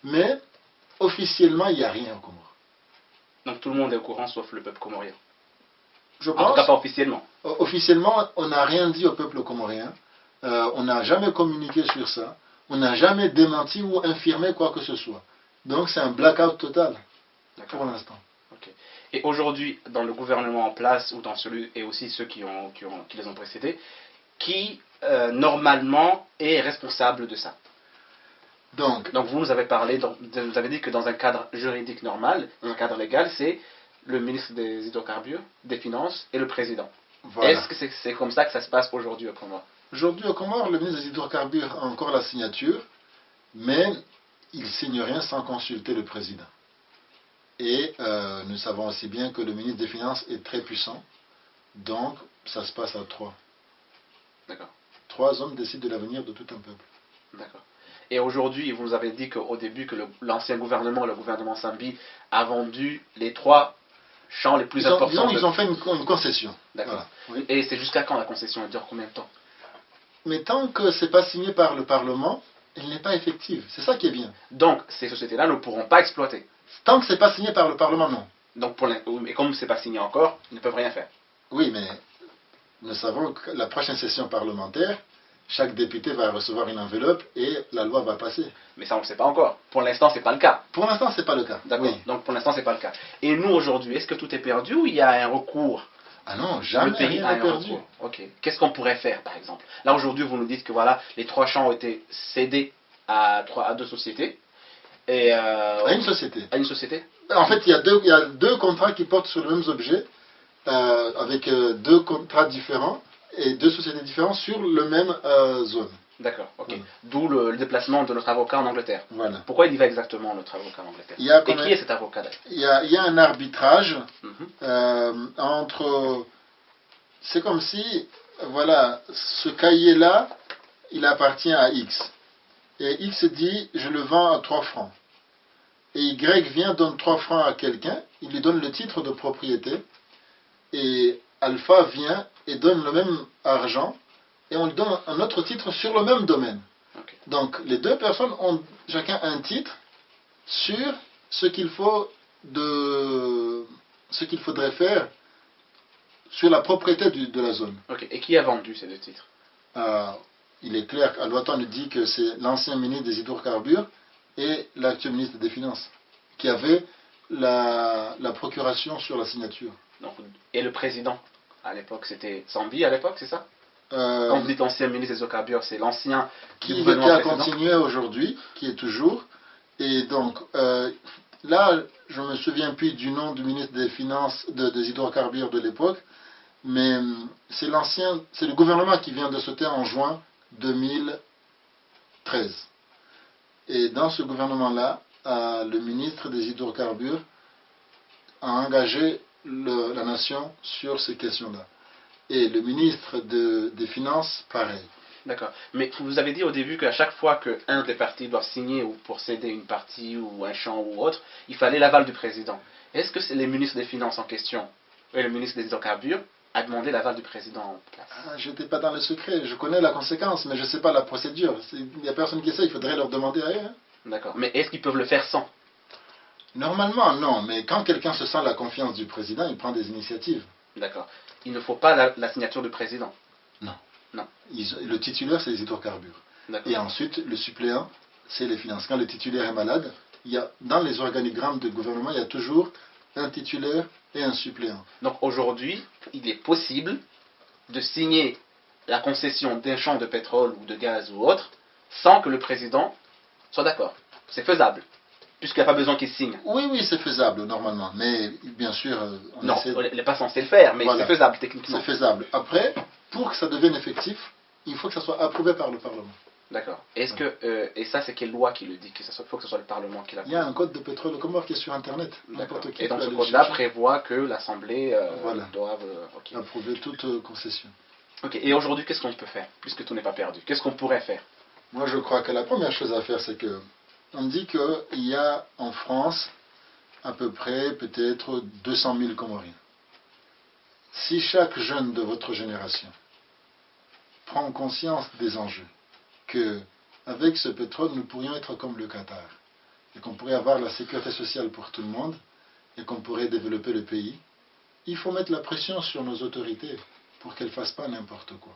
Mais, officiellement, il n'y a rien aux Comores. Donc tout le monde est au courant, sauf le peuple comorien. Je pense, en tout cas, pas officiellement. Officiellement, on n'a rien dit au peuple comorien. On n'a jamais communiqué sur ça. On n'a jamais démenti ou infirmé quoi que ce soit. Donc c'est un blackout total pour l'instant. Okay. Et aujourd'hui, dans le gouvernement en place, ou dans celui, et aussi ceux qui les ont précédés, qui normalement est responsable de ça? Donc vous nous avez parlé, vous avez dit que dans un cadre juridique normal, dans un cadre légal, c'est le ministre des hydrocarbures, des finances et le président. Voilà. Est-ce que c'est comme ça que ça se passe aujourd'hui au Comores? Aujourd'hui au Comores, le ministre des hydrocarbures a encore la signature, mais il ne signe rien sans consulter le président. Et nous savons aussi bien que le ministre des Finances est très puissant, donc ça se passe à 3. D'accord. 3 hommes décident de l'avenir de tout un peuple. D'accord. Et aujourd'hui, vous nous avez dit qu'au début, que l'ancien gouvernement, le gouvernement Sambi, a vendu les 3 champs les plus importants. Ils ont fait une concession. D'accord. Voilà. Oui. Et c'est jusqu'à quand la concession? Elle dure combien de temps? Mais tant que ce n'est pas signé par le Parlement, elle n'est pas effective. C'est ça qui est bien. Donc, ces sociétés-là ne pourront pas exploiter. Tant que ce n'est pas signé par le Parlement, non. Donc, et comme ce n'est pas signé encore, ils ne peuvent rien faire. Oui, mais nous savons que la prochaine session parlementaire, chaque député va recevoir une enveloppe et la loi va passer. Mais ça, on ne le sait pas encore. Pour l'instant, ce n'est pas le cas. Pour l'instant, ce n'est pas le cas. D'accord. Oui. Donc, pour l'instant, ce n'est pas le cas. Et nous, aujourd'hui, est-ce que tout est perdu ou il y a un recours? Ah non, jamais rien n'est perdu. Ok. Qu'est-ce qu'on pourrait faire, par exemple? Là, aujourd'hui, vous nous dites que voilà, les 3 champs ont été cédés à 2 sociétés. Et à une société. À une société. En fait, il y a deux contrats qui portent sur le même objet, avec 2 contrats différents et 2 sociétés différentes sur le même zone. D'accord, ok. Voilà. D'où le déplacement de notre avocat en Angleterre. Voilà. Pourquoi il y va exactement, notre avocat en Angleterre? Et qui est cet avocat là? Il y a un arbitrage entre... C'est comme si, voilà, ce cahier-là, il appartient à X. Et X dit, je le vends à 3 francs. Et Y vient, donne 3 francs à quelqu'un, il lui donne le titre de propriété. Et Alpha vient et donne le même argent et on lui donne un autre titre sur le même domaine. Ok. Donc les deux personnes ont chacun un titre sur ce qu'il faut ce qu'il faudrait faire sur la propriété de la zone. Ok. Et qui a vendu ces deux titres? Il est clair qu'à l'OTAN nous dit que c'est l'ancien ministre des hydrocarbures et l'actuel ministre des Finances qui avaient la procuration sur la signature. Donc, et le président à l'époque, c'était Sambi à l'époque, c'est ça? Euh, Quand vous dites ancien ministre des Hydrocarbures, c'est l'ancien qui gouvernement a précédent? continué aujourd'hui, qui est toujours. Et donc, là, je me souviens plus du nom du ministre des Finances, des hydrocarbures de l'époque, mais c'est le gouvernement qui vient de sauter en juin 2013. Et dans ce gouvernement-là, le ministre des hydrocarbures a engagé la nation sur ces questions-là. Et le ministre des Finances, pareil. D'accord. Mais vous avez dit au début qu'à chaque fois qu'un des partis doit signer ou pour céder une partie ou un champ ou autre, il fallait l'aval du président. Est-ce que c'est le ministre des Finances en question et le ministre des Hydrocarbures a demandé l'aval du président en place? Je n'étais pas dans le secret, je connais la conséquence, mais je ne sais pas la procédure. Il n'y a personne qui sait, il faudrait leur demander à eux. Hein. D'accord. Mais est-ce qu'ils peuvent le faire sans? Normalement, non, mais quand quelqu'un se sent la confiance du président, il prend des initiatives. D'accord. Il ne faut pas la signature du président? Non. Non. Le titulaire, c'est les hydrocarbures. Et ensuite, le suppléant, c'est les finances. Quand le titulaire est malade, dans les organigrammes de gouvernement, il y a toujours un titulaire et un suppléant. Donc aujourd'hui, il est possible de signer la concession d'un champ de pétrole ou de gaz ou autre sans que le président soit d'accord. C'est faisable, puisqu'il n'y a pas besoin qu'il signe. Oui, c'est faisable normalement, mais bien sûr... Non, il n'est pas censé le faire, mais voilà. C'est faisable techniquement. C'est faisable. Après, pour que ça devienne effectif, il faut que ça soit approuvé par le Parlement. D'accord. Est-ce que et ça, c'est quelle loi qui le dit qu'il faut que ce soit le Parlement qui l'approuve? Il y a un code de pétrole de Comores qui est sur Internet. Et donc ce code-là prévoit que l'Assemblée doive approuver toute concession. Ok. Et aujourd'hui, qu'est-ce qu'on peut faire, puisque tout n'est pas perdu? Qu'est-ce qu'on pourrait faire? Moi, je crois que la première chose à faire, c'est que on dit qu'il y a en France à peu près peut-être 200 000 Comoriens. Si chaque jeune de votre génération prend conscience des enjeux, qu'avec ce pétrole, nous pourrions être comme le Qatar, et qu'on pourrait avoir la sécurité sociale pour tout le monde, et qu'on pourrait développer le pays, il faut mettre la pression sur nos autorités pour qu'elles ne fassent pas n'importe quoi.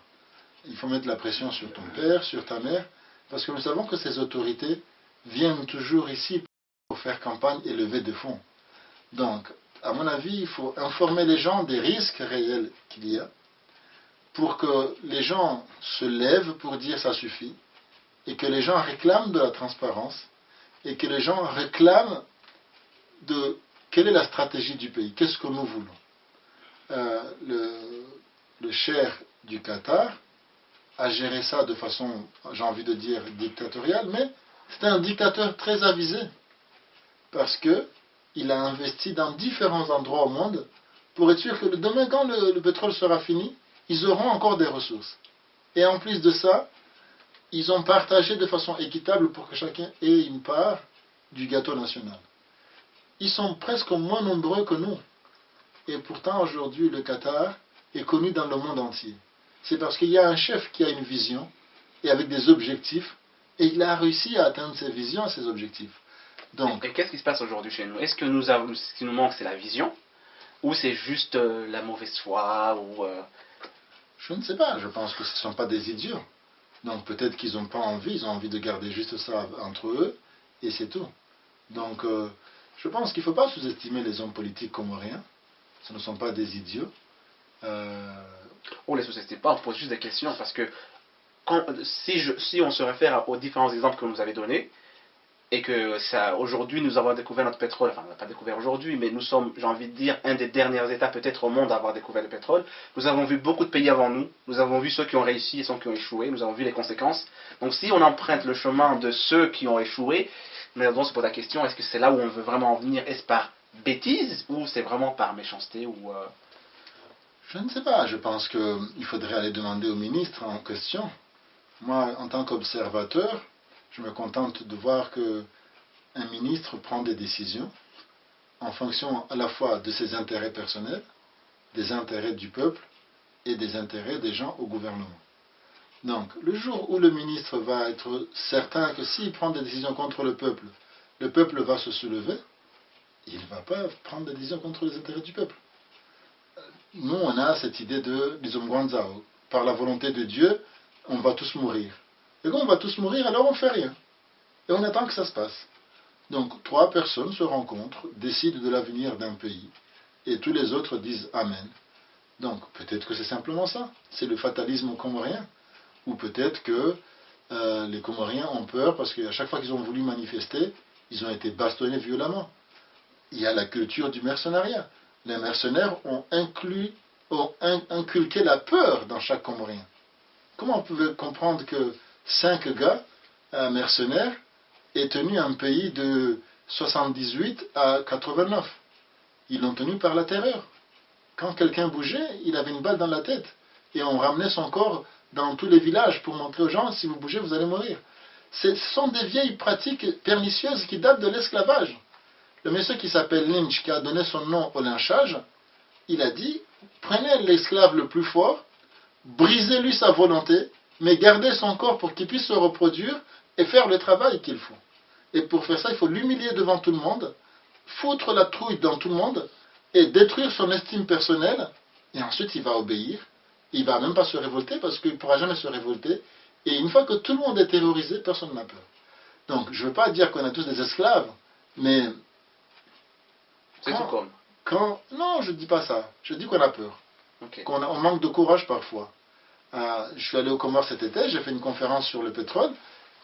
Il faut mettre la pression sur ton père, sur ta mère, parce que nous savons que ces autorités viennent toujours ici pour faire campagne et lever des fonds. Donc, à mon avis, il faut informer les gens des risques réels qu'il y a, pour que les gens se lèvent pour dire ça suffit, et que les gens réclament de la transparence, et que les gens réclament de quelle est la stratégie du pays, qu'est-ce que nous voulons. Le cheikh du Qatar a géré ça de façon, j'ai envie de dire, dictatoriale, mais c'est un dictateur très avisé, parce qu'il a investi dans différents endroits au monde pour être sûr que demain, quand le pétrole sera fini, ils auront encore des ressources. Et en plus de ça, ils ont partagé de façon équitable pour que chacun ait une part du gâteau national. Ils sont presque moins nombreux que nous. Et pourtant, aujourd'hui, le Qatar est connu dans le monde entier. C'est parce qu'il y a un chef qui a une vision et avec des objectifs, et il a réussi à atteindre ses visions et ses objectifs. Donc, et qu'est-ce qui se passe aujourd'hui chez nous? Est-ce que ce qui nous manque, c'est la vision? Ou c'est juste la mauvaise foi ou Je ne sais pas, je pense que ce ne sont pas des idiots. Donc peut-être qu'ils n'ont pas envie, ils ont envie de garder juste ça entre eux, et c'est tout. Donc je pense qu'il ne faut pas sous-estimer les hommes politiques comoriens. Ce ne sont pas des idiots. On ne les sous-estime pas, on pose juste des questions, parce que si on se réfère aux différents exemples que vous avez donnés, et que aujourd'hui nous avons découvert notre pétrole, enfin on n'a pas découvert aujourd'hui, mais nous sommes, j'ai envie de dire, un des derniers États peut-être au monde à avoir découvert le pétrole. Nous avons vu beaucoup de pays avant nous, nous avons vu ceux qui ont réussi et ceux qui ont échoué, nous avons vu les conséquences. Donc si on emprunte le chemin de ceux qui ont échoué, nous devons se poser la question, est-ce que c'est là où on veut vraiment en venir? Est-ce par bêtise ou c'est vraiment par méchanceté ou Je ne sais pas, je pense qu'il faudrait aller demander au ministre en question. Moi, en tant qu'observateur, je me contente de voir qu'un ministre prend des décisions en fonction à la fois de ses intérêts personnels, des intérêts du peuple et des intérêts des gens au gouvernement. Donc, le jour où le ministre va être certain que s'il prend des décisions contre le peuple va se soulever, il ne va pas prendre des décisions contre les intérêts du peuple. Nous, on a cette idée de l'isomguanzao. Par la volonté de Dieu, on va tous mourir. Et quand on va tous mourir, alors on ne fait rien. Et on attend que ça se passe. Donc, 3 personnes se rencontrent, décident de l'avenir d'un pays, et tous les autres disent Amen. Donc, peut-être que c'est simplement ça. C'est le fatalisme comorien. Ou peut-être que les Comoriens ont peur parce qu'à chaque fois qu'ils ont voulu manifester, ils ont été bastonnés violemment. Il y a la culture du mercenariat. Les mercenaires ont inculqué la peur dans chaque Comorien. Comment on pouvait comprendre que 5 gars, mercenaires, aient tenu un pays de 78 à 89? Ils l'ont tenu par la terreur. Quand quelqu'un bougeait, il avait une balle dans la tête. Et on ramenait son corps dans tous les villages pour montrer aux gens, si vous bougez, vous allez mourir. Ce sont des vieilles pratiques pernicieuses qui datent de l'esclavage. Le monsieur qui s'appelle Lynch, qui a donné son nom au lynchage, il a dit, prenez l'esclave le plus fort, brisez-lui sa volonté, mais gardez son corps pour qu'il puisse se reproduire et faire le travail qu'il faut. Et pour faire ça, il faut l'humilier devant tout le monde, foutre la trouille dans tout le monde, et détruire son estime personnelle, et ensuite il va obéir. Il ne va même pas se révolter parce qu'il ne pourra jamais se révolter. Et une fois que tout le monde est terrorisé, personne n'a peur. Donc, je ne veux pas dire qu'on a tous des esclaves, mais... C'est tout comme. Non, je ne dis pas ça. Je dis qu'on a peur. Okay. On manque de courage parfois. Je suis allé au Comores cet été, j'ai fait une conférence sur le pétrole,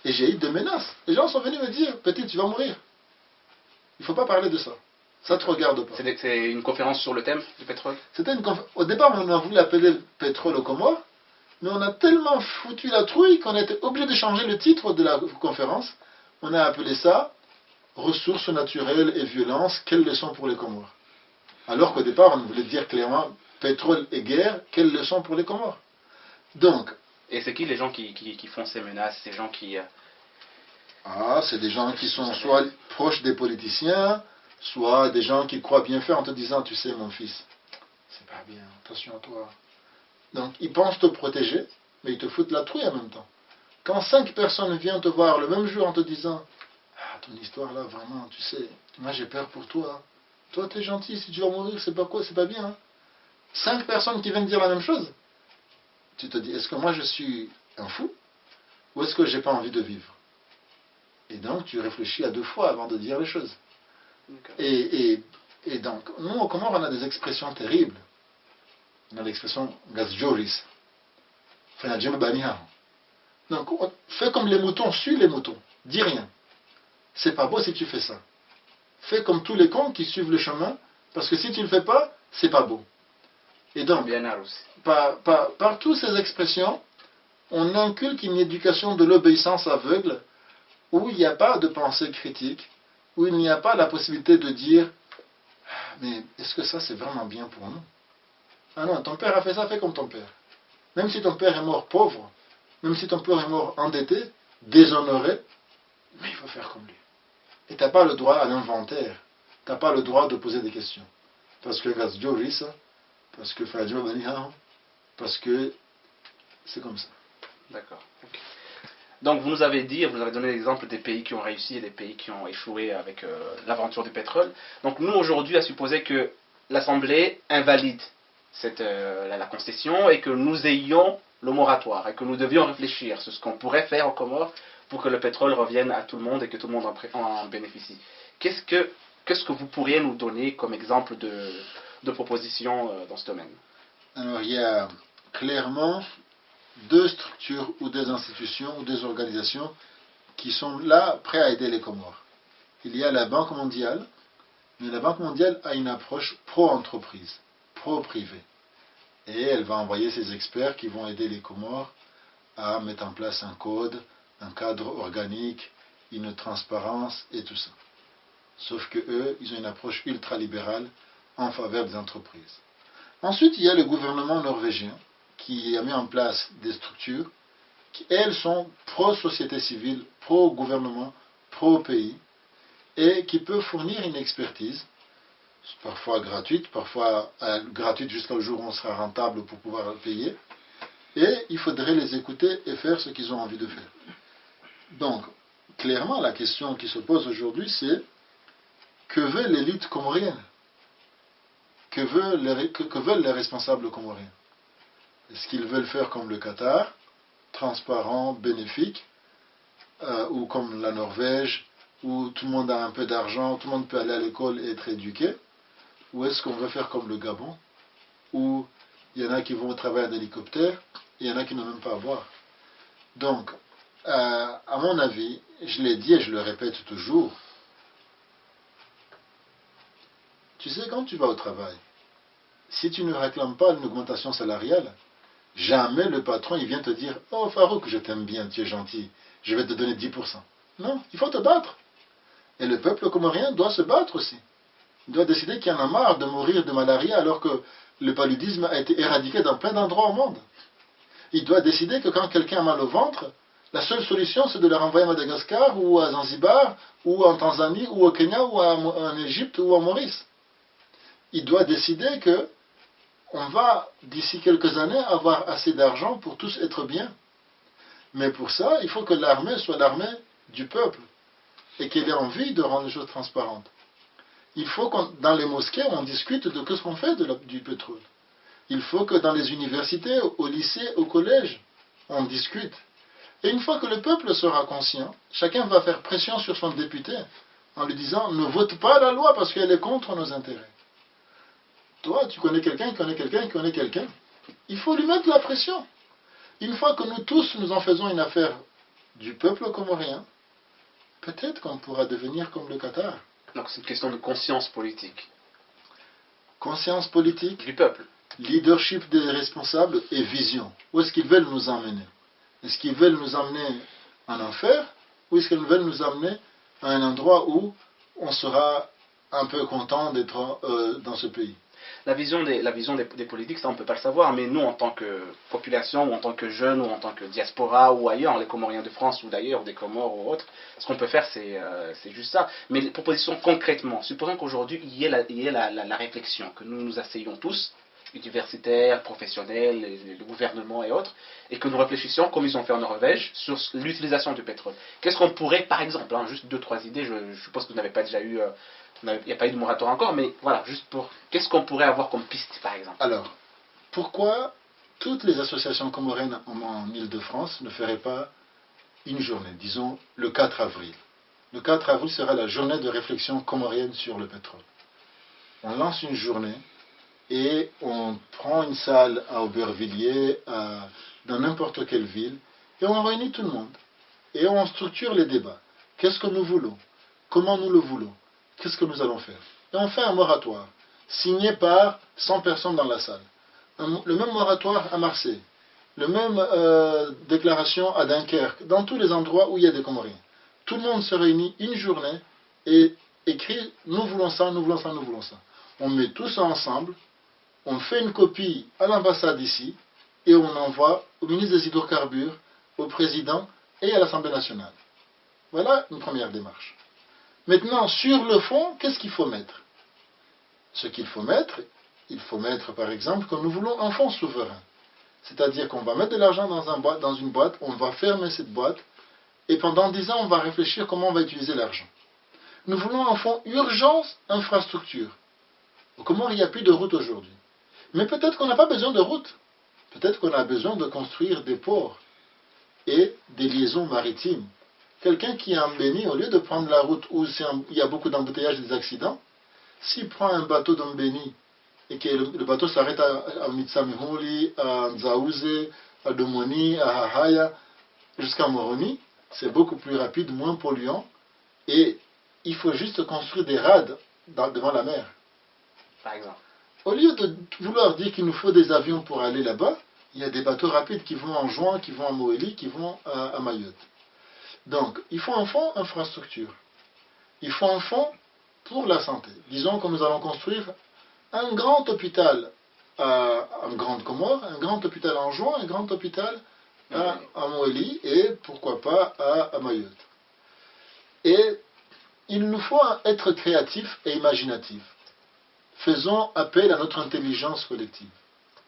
et j'ai eu des menaces. Les gens sont venus me dire, petit, tu vas mourir. Il ne faut pas parler de ça. Ça ne te regarde pas. C'est une conférence sur le thème du pétrole? Au départ, on a voulu l'appeler pétrole au Comores, mais on a tellement foutu la trouille qu'on a été obligé de changer le titre de la conférence. On a appelé ça ressources naturelles et violence, quelles leçons pour les Comores? Alors qu'au départ, on voulait dire clairement pétrole et guerre, quelles leçons pour les Comores? Donc. Et c'est qui les gens qui font ces menaces, ces gens qui. C'est des gens qui sont soit proches des politiciens, soit des gens qui croient bien faire en te disant, tu sais mon fils, c'est pas bien, attention à toi. Donc ils pensent te protéger, mais ils te foutent la trouille en même temps. Quand 5 personnes viennent te voir le même jour en te disant, ton histoire là, vraiment, tu sais, moi j'ai peur pour toi. Toi t'es gentil, si tu vas mourir, c'est pas bien. Hein. 5 personnes qui viennent dire la même chose. Tu te dis, est-ce que moi je suis un fou, ou est-ce que j'ai pas envie de vivre? Et donc tu réfléchis à 2 fois avant de dire les choses. Et donc, nous, au Comores, on a des expressions terribles. On a l'expression Gazjoris. Donc, fais comme les moutons, suis les moutons. Dis rien. C'est pas beau si tu fais ça. Fais comme tous les cons qui suivent le chemin, parce que si tu ne le fais pas, c'est pas beau. Et donc, par toutes ces expressions, on inculque une éducation de l'obéissance aveugle, où il n'y a pas de pensée critique, où il n'y a pas la possibilité de dire mais est-ce que ça c'est vraiment bien pour nous? Ah non, ton père a fait ça, fais comme ton père. Même si ton père est mort pauvre, même si ton père est mort endetté, déshonoré, mais il faut faire comme lui. Et tu n'as pas le droit à l'inventaire. Tu n'as pas le droit de poser des questions. Parce que parce que c'est comme ça. D'accord. Okay. Donc vous nous avez dit, vous avez donné l'exemple des pays qui ont réussi et des pays qui ont échoué avec l'aventure du pétrole. Donc nous aujourd'hui, à supposer que l'Assemblée invalide la concession et que nous ayons le moratoire et que nous devions réfléchir sur ce qu'on pourrait faire aux Comores pour que le pétrole revienne à tout le monde et que tout le monde en bénéficie. Qu'est-ce que vous pourriez nous donner comme exemple de proposition dans ce domaine? Alors il y a clairement 2 structures ou des institutions ou des organisations qui sont là prêts à aider les Comores. Il y a la Banque mondiale, mais la Banque mondiale a une approche pro-entreprise, pro-privé. Et elle va envoyer ses experts qui vont aider les Comores à mettre en place un code, un cadre organique, une transparence et tout ça. Sauf que eux, ils ont une approche ultralibérale en faveur des entreprises. Ensuite, il y a le gouvernement norvégien qui a mis en place des structures qui, elles, sont pro-société civile, pro-gouvernement, pro-pays, et qui peuvent fournir une expertise, parfois gratuite jusqu'au jour où on sera rentable pour pouvoir payer, Et il faudrait les écouter et faire ce qu'ils ont envie de faire. Donc, clairement, la question qui se pose aujourd'hui, c'est que veut l'élite comorienne? Que veulent les responsables comoriens? Est-ce qu'ils veulent faire comme le Qatar, transparent, bénéfique, ou comme la Norvège, où tout le monde a un peu d'argent, tout le monde peut aller à l'école et être éduqué? Ou est-ce qu'on veut faire comme le Gabon, où il y en a qui vont au travail en hélicoptère, et il y en a qui n'ont même pas à boire? Donc, à mon avis, je l'ai dit et je le répète toujours, tu sais, quand tu vas au travail, si tu ne réclames pas une augmentation salariale, jamais le patron il vient te dire « Oh Farouk, je t'aime bien, tu es gentil, je vais te donner 10%. » Non, il faut te battre. Et le peuple comorien doit se battre aussi. Il doit décider qu'il en a marre de mourir de malaria alors que le paludisme a été éradiqué dans plein d'endroits au monde. Il doit décider que quand quelqu'un a mal au ventre, la seule solution c'est de le renvoyer à Madagascar ou à Zanzibar ou en Tanzanie ou au Kenya ou en Égypte ou en Maurice. Il doit décider que on va, d'ici quelques années, avoir assez d'argent pour tous être bien. Mais pour ça, il faut que l'armée soit l'armée du peuple et qu'elle ait envie de rendre les choses transparentes. Il faut que dans les mosquées, on discute de ce qu'on fait du pétrole. Il faut que dans les universités, au lycée, au collège, on discute. Et une fois que le peuple sera conscient, chacun va faire pression sur son député en lui disant « Ne vote pas la loi parce qu'elle est contre nos intérêts. » Toi, tu connais quelqu'un, qui connaît quelqu'un, qui connaît quelqu'un. Il faut lui mettre la pression. Une fois que nous tous, nous en faisons une affaire du peuple comorien, peut-être qu'on pourra devenir comme le Qatar. Donc c'est une question de conscience politique. Conscience politique, Du peuple. leadership des responsables et vision. Où est-ce qu'ils veulent nous emmener? Est-ce qu'ils veulent nous emmener en enfer? Ou est-ce qu'ils veulent nous emmener à un endroit où on sera un peu content d'être dans ce pays? La vision des politiques, ça on ne peut pas le savoir, mais nous en tant que population, ou en tant que jeunes, ou en tant que diaspora, ou ailleurs, les Comoriens de France, ou d'ailleurs, des Comores ou autres, ce qu'on peut faire, c'est juste ça. Mais les propositions concrètement, supposons qu'aujourd'hui, il y ait la réflexion, que nous nous asseyons tous, universitaires, professionnels, le gouvernement et autres, et que nous réfléchissions, comme ils ont fait en Norvège, sur l'utilisation du pétrole. Qu'est-ce qu'on pourrait, par exemple, juste 2-3 idées, je suppose que vous n'avez pas déjà eu... il n'y a pas eu de moratoire encore, mais voilà, juste pour... Qu'est-ce qu'on pourrait avoir comme piste, par exemple? Alors, pourquoi toutes les associations comoriennes en Île-de-France ne feraient pas une journée, disons le 4 avril? Le 4 avril sera la journée de réflexion comorienne sur le pétrole. On lance une journée et on prend une salle à Aubervilliers, dans n'importe quelle ville, et on réunit tout le monde. Et on structure les débats. Qu'est-ce que nous voulons? Comment nous le voulons? Qu'est-ce que nous allons faire? Et on fait un moratoire, signé par 100 personnes dans la salle. Le même moratoire à Marseille, le même déclaration à Dunkerque, dans tous les endroits où il y a des Comoriens. Tout le monde se réunit une journée et écrit « Nous voulons ça, nous voulons ça, nous voulons ça ». On met tout ça ensemble, on fait une copie à l'ambassade ici, et on envoie au ministre des hydrocarbures, au président et à l'Assemblée nationale. Voilà une première démarche. Maintenant, sur le fond, qu'est-ce qu'il faut mettre? Ce qu'il faut mettre par exemple que nous voulons un fonds souverain. C'est-à-dire qu'on va mettre de l'argent dans une boîte, on va fermer cette boîte, et pendant 10 ans, on va réfléchir comment on va utiliser l'argent. Nous voulons un fonds urgence infrastructure. Au Comores, il n'y a plus de route aujourd'hui. Mais peut-être qu'on n'a pas besoin de route. Peut-être qu'on a besoin de construire des ports et des liaisons maritimes. Quelqu'un qui est en Béni, au lieu de prendre la route où il y a beaucoup d'embouteillages et des accidents, s'il prend un bateau dans Béni et que le bateau s'arrête à Mitsamihuli, à Nzaouze, à Domoni, à Hahaya, jusqu'à Moroni, c'est beaucoup plus rapide, moins polluant, et il faut juste construire des rades devant la mer. Par exemple. Au lieu de vouloir dire qu'il nous faut des avions pour aller là-bas, il y a des bateaux rapides qui vont en Juin, qui vont à Moélie, qui vont à Mayotte. Donc, il faut un fonds infrastructure. Il faut un fonds pour la santé. Disons que nous allons construire un grand hôpital en Grande Comore, un grand hôpital en Juin, un grand hôpital à Moélie et pourquoi pas à Mayotte. Et il nous faut être créatifs et imaginatifs. Faisons appel à notre intelligence collective.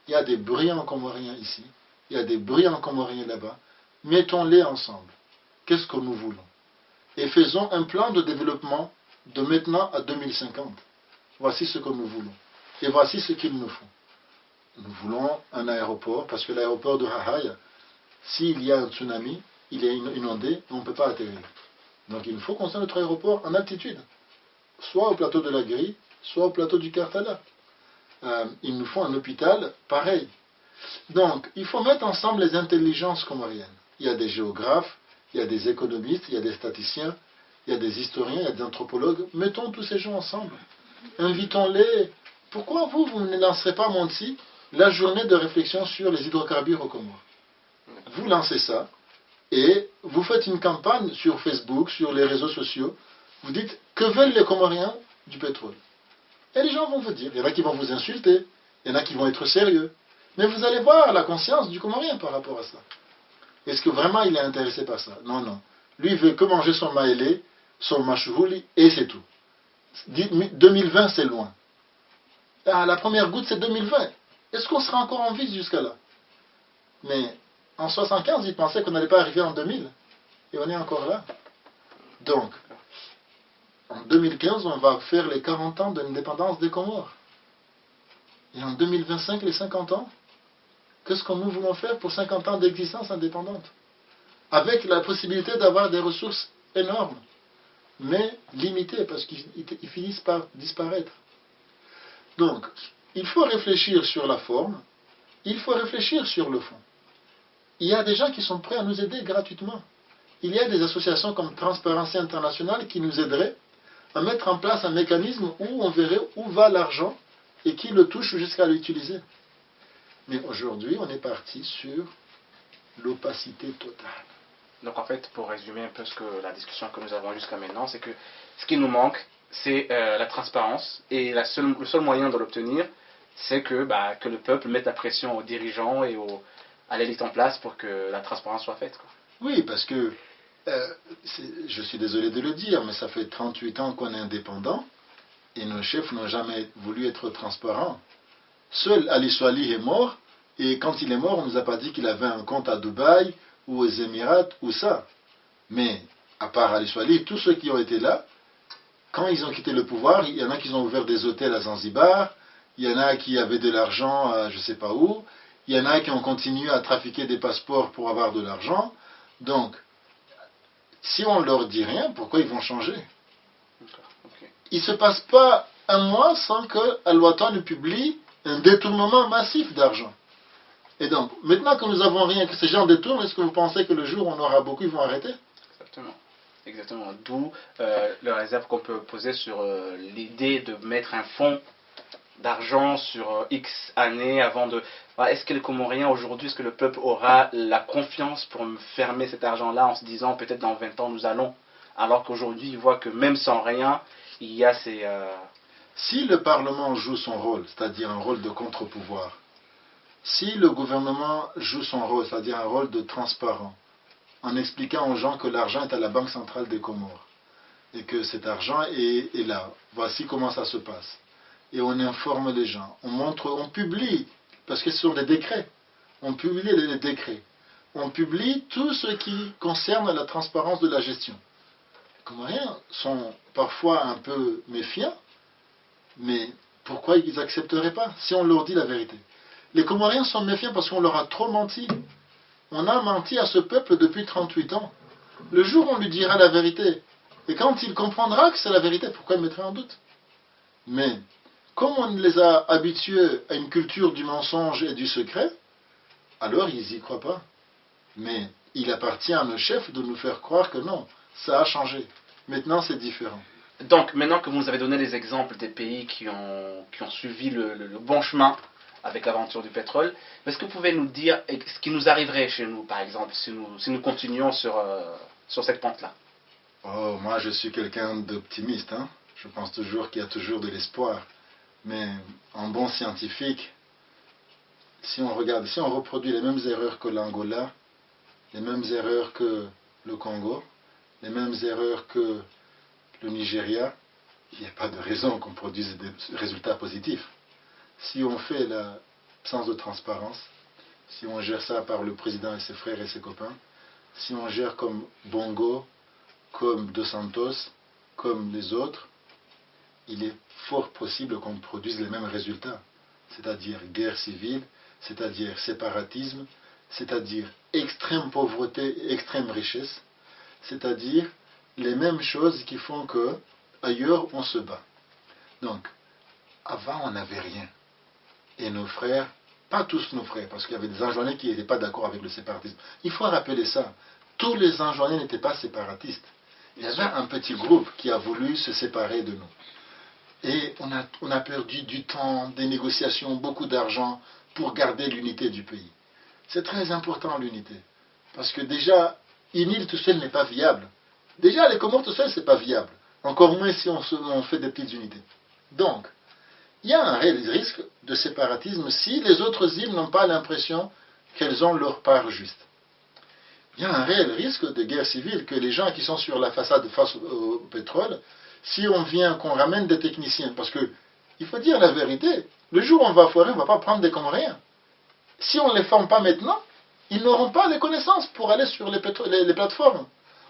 Il y a des brillants Comoriens ici. il y a des brillants Comoriens là-bas. Mettons-les ensemble. Qu'est-ce que nous voulons? Et faisons un plan de développement de maintenant à 2050. Voici ce que nous voulons. Et voici ce qu'il nous faut. Nous voulons un aéroport, parce que l'aéroport de Rahaya, s'il y a un tsunami, il est inondé, on ne peut pas atterrir. Donc il faut construire notre aéroport en altitude, soit au plateau de la Grille, soit au plateau du Kartala. Il nous faut un hôpital pareil. Donc il faut mettre ensemble les intelligences comoriennes. Il y a des géographes, il y a des économistes, il y a des statisticiens, il y a des historiens, il y a des anthropologues. Mettons tous ces gens ensemble. Invitons-les. Pourquoi vous ne lancerez pas, Monty, la journée de réflexion sur les hydrocarbures aux Comores? Vous lancez ça et vous faites une campagne sur Facebook, sur les réseaux sociaux. Vous dites, que veulent les Comoriens du pétrole? Et les gens vont vous dire. Il y en a qui vont vous insulter, il y en a qui vont être sérieux. Mais vous allez voir la conscience du Comorien par rapport à ça. Est-ce que vraiment il est intéressé par ça? Non, non. Lui, il veut que manger son maélé, son machouhouli, et c'est tout. 2020, c'est loin. Ah, la première goutte, c'est 2020. Est-ce qu'on sera encore en vie jusqu'à là? Mais en 75, ils pensaient qu'on n'allait pas arriver en 2000. Et on est encore là. Donc, en 2015, on va faire les 40 ans de l'indépendance des Comores. Et en 2025, les 50 ans. Qu'est-ce que nous voulons faire pour 50 ans d'existence indépendante? Avec la possibilité d'avoir des ressources énormes, mais limitées, parce qu'ils finissent par disparaître. Donc, il faut réfléchir sur la forme, il faut réfléchir sur le fond. Il y a des gens qui sont prêts à nous aider gratuitement. Il y a des associations comme Transparency International qui nous aideraient à mettre en place un mécanisme où on verrait où va l'argent et qui le touche jusqu'à l'utiliser. Mais aujourd'hui, on est parti sur l'opacité totale. Donc en fait, pour résumer un peu la discussion que nous avons jusqu'à maintenant, c'est que ce qui nous manque, c'est la transparence. Et le seul moyen de l'obtenir, c'est que le peuple mette la pression aux dirigeants et à l'élite en place pour que la transparence soit faite, quoi. Oui, parce que, je suis désolé de le dire, mais ça fait 38 ans qu'on est indépendant et nos chefs n'ont jamais voulu être transparents. Seul Ali Swali est mort, et quand il est mort, on ne nous a pas dit qu'il avait un compte à Dubaï, ou aux Émirats, ou ça. Mais, à part Ali Swali, tous ceux qui ont été là, quand ils ont quitté le pouvoir, il y en a qui ont ouvert des hôtels à Zanzibar, il y en a qui avaient de l'argent à je ne sais pas où, il y en a qui ont continué à trafiquer des passeports pour avoir de l'argent. Donc, si on ne leur dit rien, pourquoi ils vont changer? Okay. Il ne se passe pas un mois sans que Al-Watan publie un détournement massif d'argent. Et donc, maintenant que nous n'avons rien, que ces gens détournent, est-ce que vous pensez que le jour où on aura beaucoup, ils vont arrêter? Exactement. Exactement. D'où le réserve qu'on peut poser sur l'idée de mettre un fonds d'argent sur X années avant de... Est-ce que les Comoriens aujourd'hui, est-ce que le peuple aura la confiance pour fermer cet argent-là en se disant peut-être dans 20 ans nous allons, alors qu'aujourd'hui ils voient que même sans rien, il y a ces... Si le Parlement joue son rôle, c'est-à-dire un rôle de contre-pouvoir, si le gouvernement joue son rôle, c'est-à-dire un rôle de transparent, en expliquant aux gens que l'argent est à la Banque centrale des Comores, et que cet argent est là, voici comment ça se passe. Et on informe les gens, on montre, on publie, parce que ce sont des décrets, on publie les décrets, on publie tout ce qui concerne la transparence de la gestion. Les Comoriens sont parfois un peu méfiants, mais pourquoi ils n'accepteraient pas si on leur dit la vérité? Les Comoriens sont méfiants parce qu'on leur a trop menti. On a menti à ce peuple depuis 38 ans. Le jour où on lui dira la vérité, et quand il comprendra que c'est la vérité, pourquoi il mettrait en doute? Mais, comme on les a habitués à une culture du mensonge et du secret, alors ils n'y croient pas. Mais il appartient à nos chefs de nous faire croire que non, ça a changé. Maintenant, c'est différent. Donc, maintenant que vous nous avez donné les exemples des pays qui ont suivi le bon chemin avec l'aventure du pétrole, est-ce que vous pouvez nous dire ce qui nous arriverait chez nous, par exemple, si nous continuions sur cette pente-là? Oh, moi je suis quelqu'un d'optimiste, hein. Je pense toujours qu'il y a toujours de l'espoir. Mais en bon scientifique, si on regarde, si on reproduit les mêmes erreurs que l'Angola, les mêmes erreurs que le Congo, les mêmes erreurs que le Nigeria, il n'y a pas de raison qu'on produise des résultats positifs. Si on fait l'absence de transparence, si on gère ça par le président et ses frères et ses copains, si on gère comme Bongo, comme Dos Santos, comme les autres, il est fort possible qu'on produise les mêmes résultats, c'est-à-dire guerre civile, c'est-à-dire séparatisme, c'est-à-dire extrême pauvreté et extrême richesse, c'est-à-dire les mêmes choses qui font que ailleurs on se bat. Donc, avant on n'avait rien. Et nos frères, pas tous nos frères, parce qu'il y avait des Anjouanais qui n'étaient pas d'accord avec le séparatisme. Il faut rappeler ça. Tous les Anjouanais n'étaient pas séparatistes. Il y avait un petit groupe qui a voulu se séparer de nous. Et on a perdu du temps, des négociations, beaucoup d'argent pour garder l'unité du pays. C'est très important l'unité. Parce que déjà, une île tout seul n'est pas viable. Déjà, les Comores tout seul, ce n'est pas viable. Encore moins si on fait des petites unités. Donc, il y a un réel risque de séparatisme si les autres îles n'ont pas l'impression qu'elles ont leur part juste. Il y a un réel risque de guerre civile que les gens qui sont sur la façade face au pétrole, si on vient, qu'on ramène des techniciens, parce que il faut dire la vérité, le jour où on va foirer, on ne va pas prendre des Comoriens. Si on ne les forme pas maintenant, ils n'auront pas les connaissances pour aller sur les plateformes.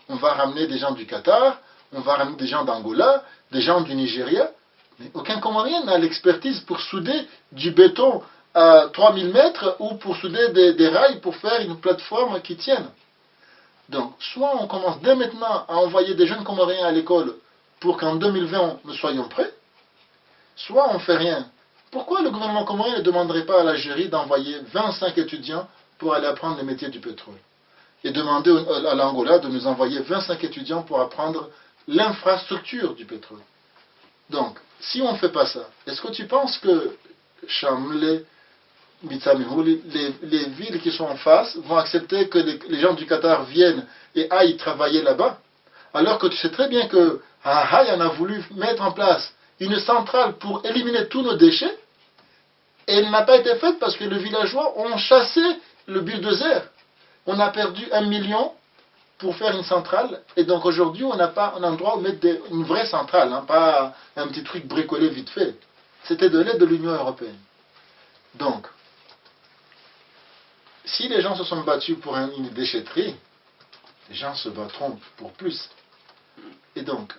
On va ramener des gens du Qatar, on va ramener des gens d'Angola, des gens du Nigeria, mais aucun Comorien n'a l'expertise pour souder du béton à 3000 mètres ou pour souder des rails pour faire une plateforme qui tienne. Donc, soit on commence dès maintenant à envoyer des jeunes Comoriens à l'école pour qu'en 2020 nous soyons prêts, soit on ne fait rien. Pourquoi le gouvernement comorien ne demanderait pas à l'Algérie d'envoyer 25 étudiants pour aller apprendre les métiers du pétrole? Et demander à l'Angola de nous envoyer 25 étudiants pour apprendre l'infrastructure du pétrole. Donc, si on ne fait pas ça, est-ce que tu penses que Chamlé, Mitsamihuli, les villes qui sont en face vont accepter que les gens du Qatar viennent et aillent travailler là-bas? Alors que tu sais très bien que Haï en a voulu mettre en place une centrale pour éliminer tous nos déchets, et elle n'a pas été faite parce que les villageois ont chassé le bulldozer. On a perdu 1 million pour faire une centrale, et donc aujourd'hui on n'a pas un endroit où mettre une vraie centrale, hein, pas un petit truc bricolé vite fait. C'était de l'aide de l'Union européenne. Donc, si les gens se sont battus pour une déchetterie, les gens se battront pour plus. Et donc,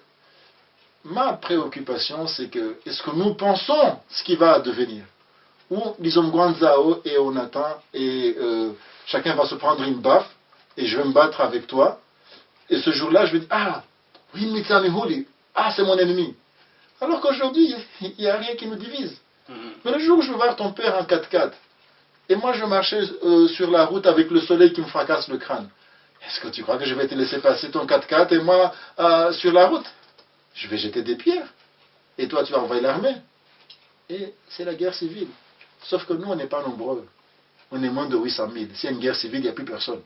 ma préoccupation, c'est que, est-ce que nous pensons ce qui va devenir? Ou, disons, Guanzao et on attend, et chacun va se prendre une baffe, et je vais me battre avec toi, et ce jour-là, je vais dire, ah, oui, Mitsamihuli, ah, c'est mon ennemi. Alors qu'aujourd'hui, il n'y a rien qui nous divise. Mais le jour où je vais voir ton père en 4x4, et moi je marchais sur la route avec le soleil qui me fracasse le crâne, est-ce que tu crois que je vais te laisser passer ton 4x4 et moi sur la route? Je vais jeter des pierres. Et toi, tu vas envoyer l'armée. Et c'est la guerre civile. Sauf que nous, on n'est pas nombreux. On est moins de 800 000. S'il y a une guerre civile, il n'y a plus personne.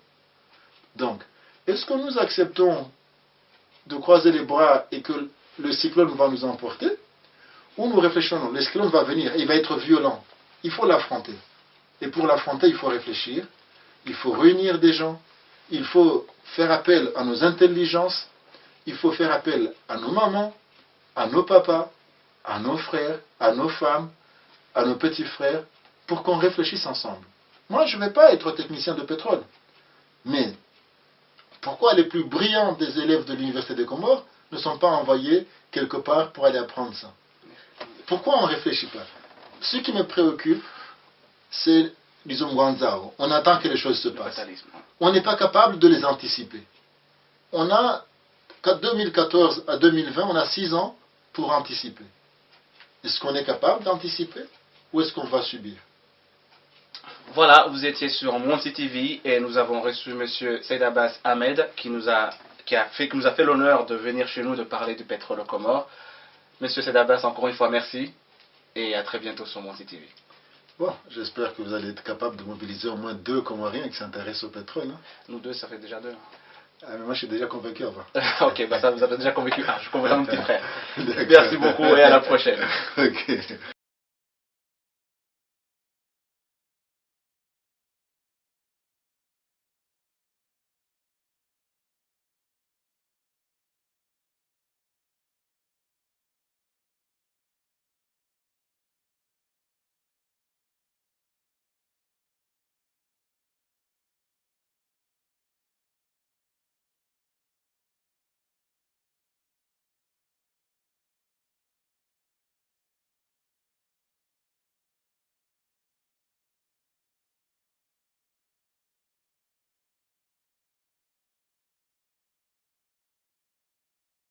Donc, est-ce que nous acceptons de croiser les bras et que le cyclone va nous emporter? Ou nous réfléchissons, le cyclone va venir, il va être violent. Il faut l'affronter. Et pour l'affronter, il faut réfléchir. Il faut réunir des gens. Il faut faire appel à nos intelligences. Il faut faire appel à nos mamans, à nos papas, à nos frères, à nos femmes, à nos petits frères, pour qu'on réfléchisse ensemble. Moi, je ne vais pas être technicien de pétrole. Mais pourquoi les plus brillants des élèves de l'Université des Comores ne sont pas envoyés quelque part pour aller apprendre ça? Pourquoi on ne réfléchit pas? Ce qui me préoccupe, c'est, disons, Guanzao. On attend que les choses se passent. On n'est pas capable de les anticiper. On a, de 2014 à 2020, on a 6 ans pour anticiper. Est-ce qu'on est capable d'anticiper ou est-ce qu'on va subir? Voilà, vous étiez sur Monti TV et nous avons reçu M. Seyd Abbas Ahmed qui nous a fait l'honneur de venir chez nous de parler du pétrole aux Comores. M. Seyd Abbas, encore une fois, merci et à très bientôt sur Monti TV. Bon, j'espère que vous allez être capable de mobiliser au moins 2 Comoriens qui s'intéressent au pétrole. Hein. Nous 2, ça fait déjà 2. Ah, mais moi, je suis déjà convaincu. Ok, bah ça vous avez déjà convaincu. Ah, je convainc mon petit frère. Merci beaucoup et à la prochaine. Ok.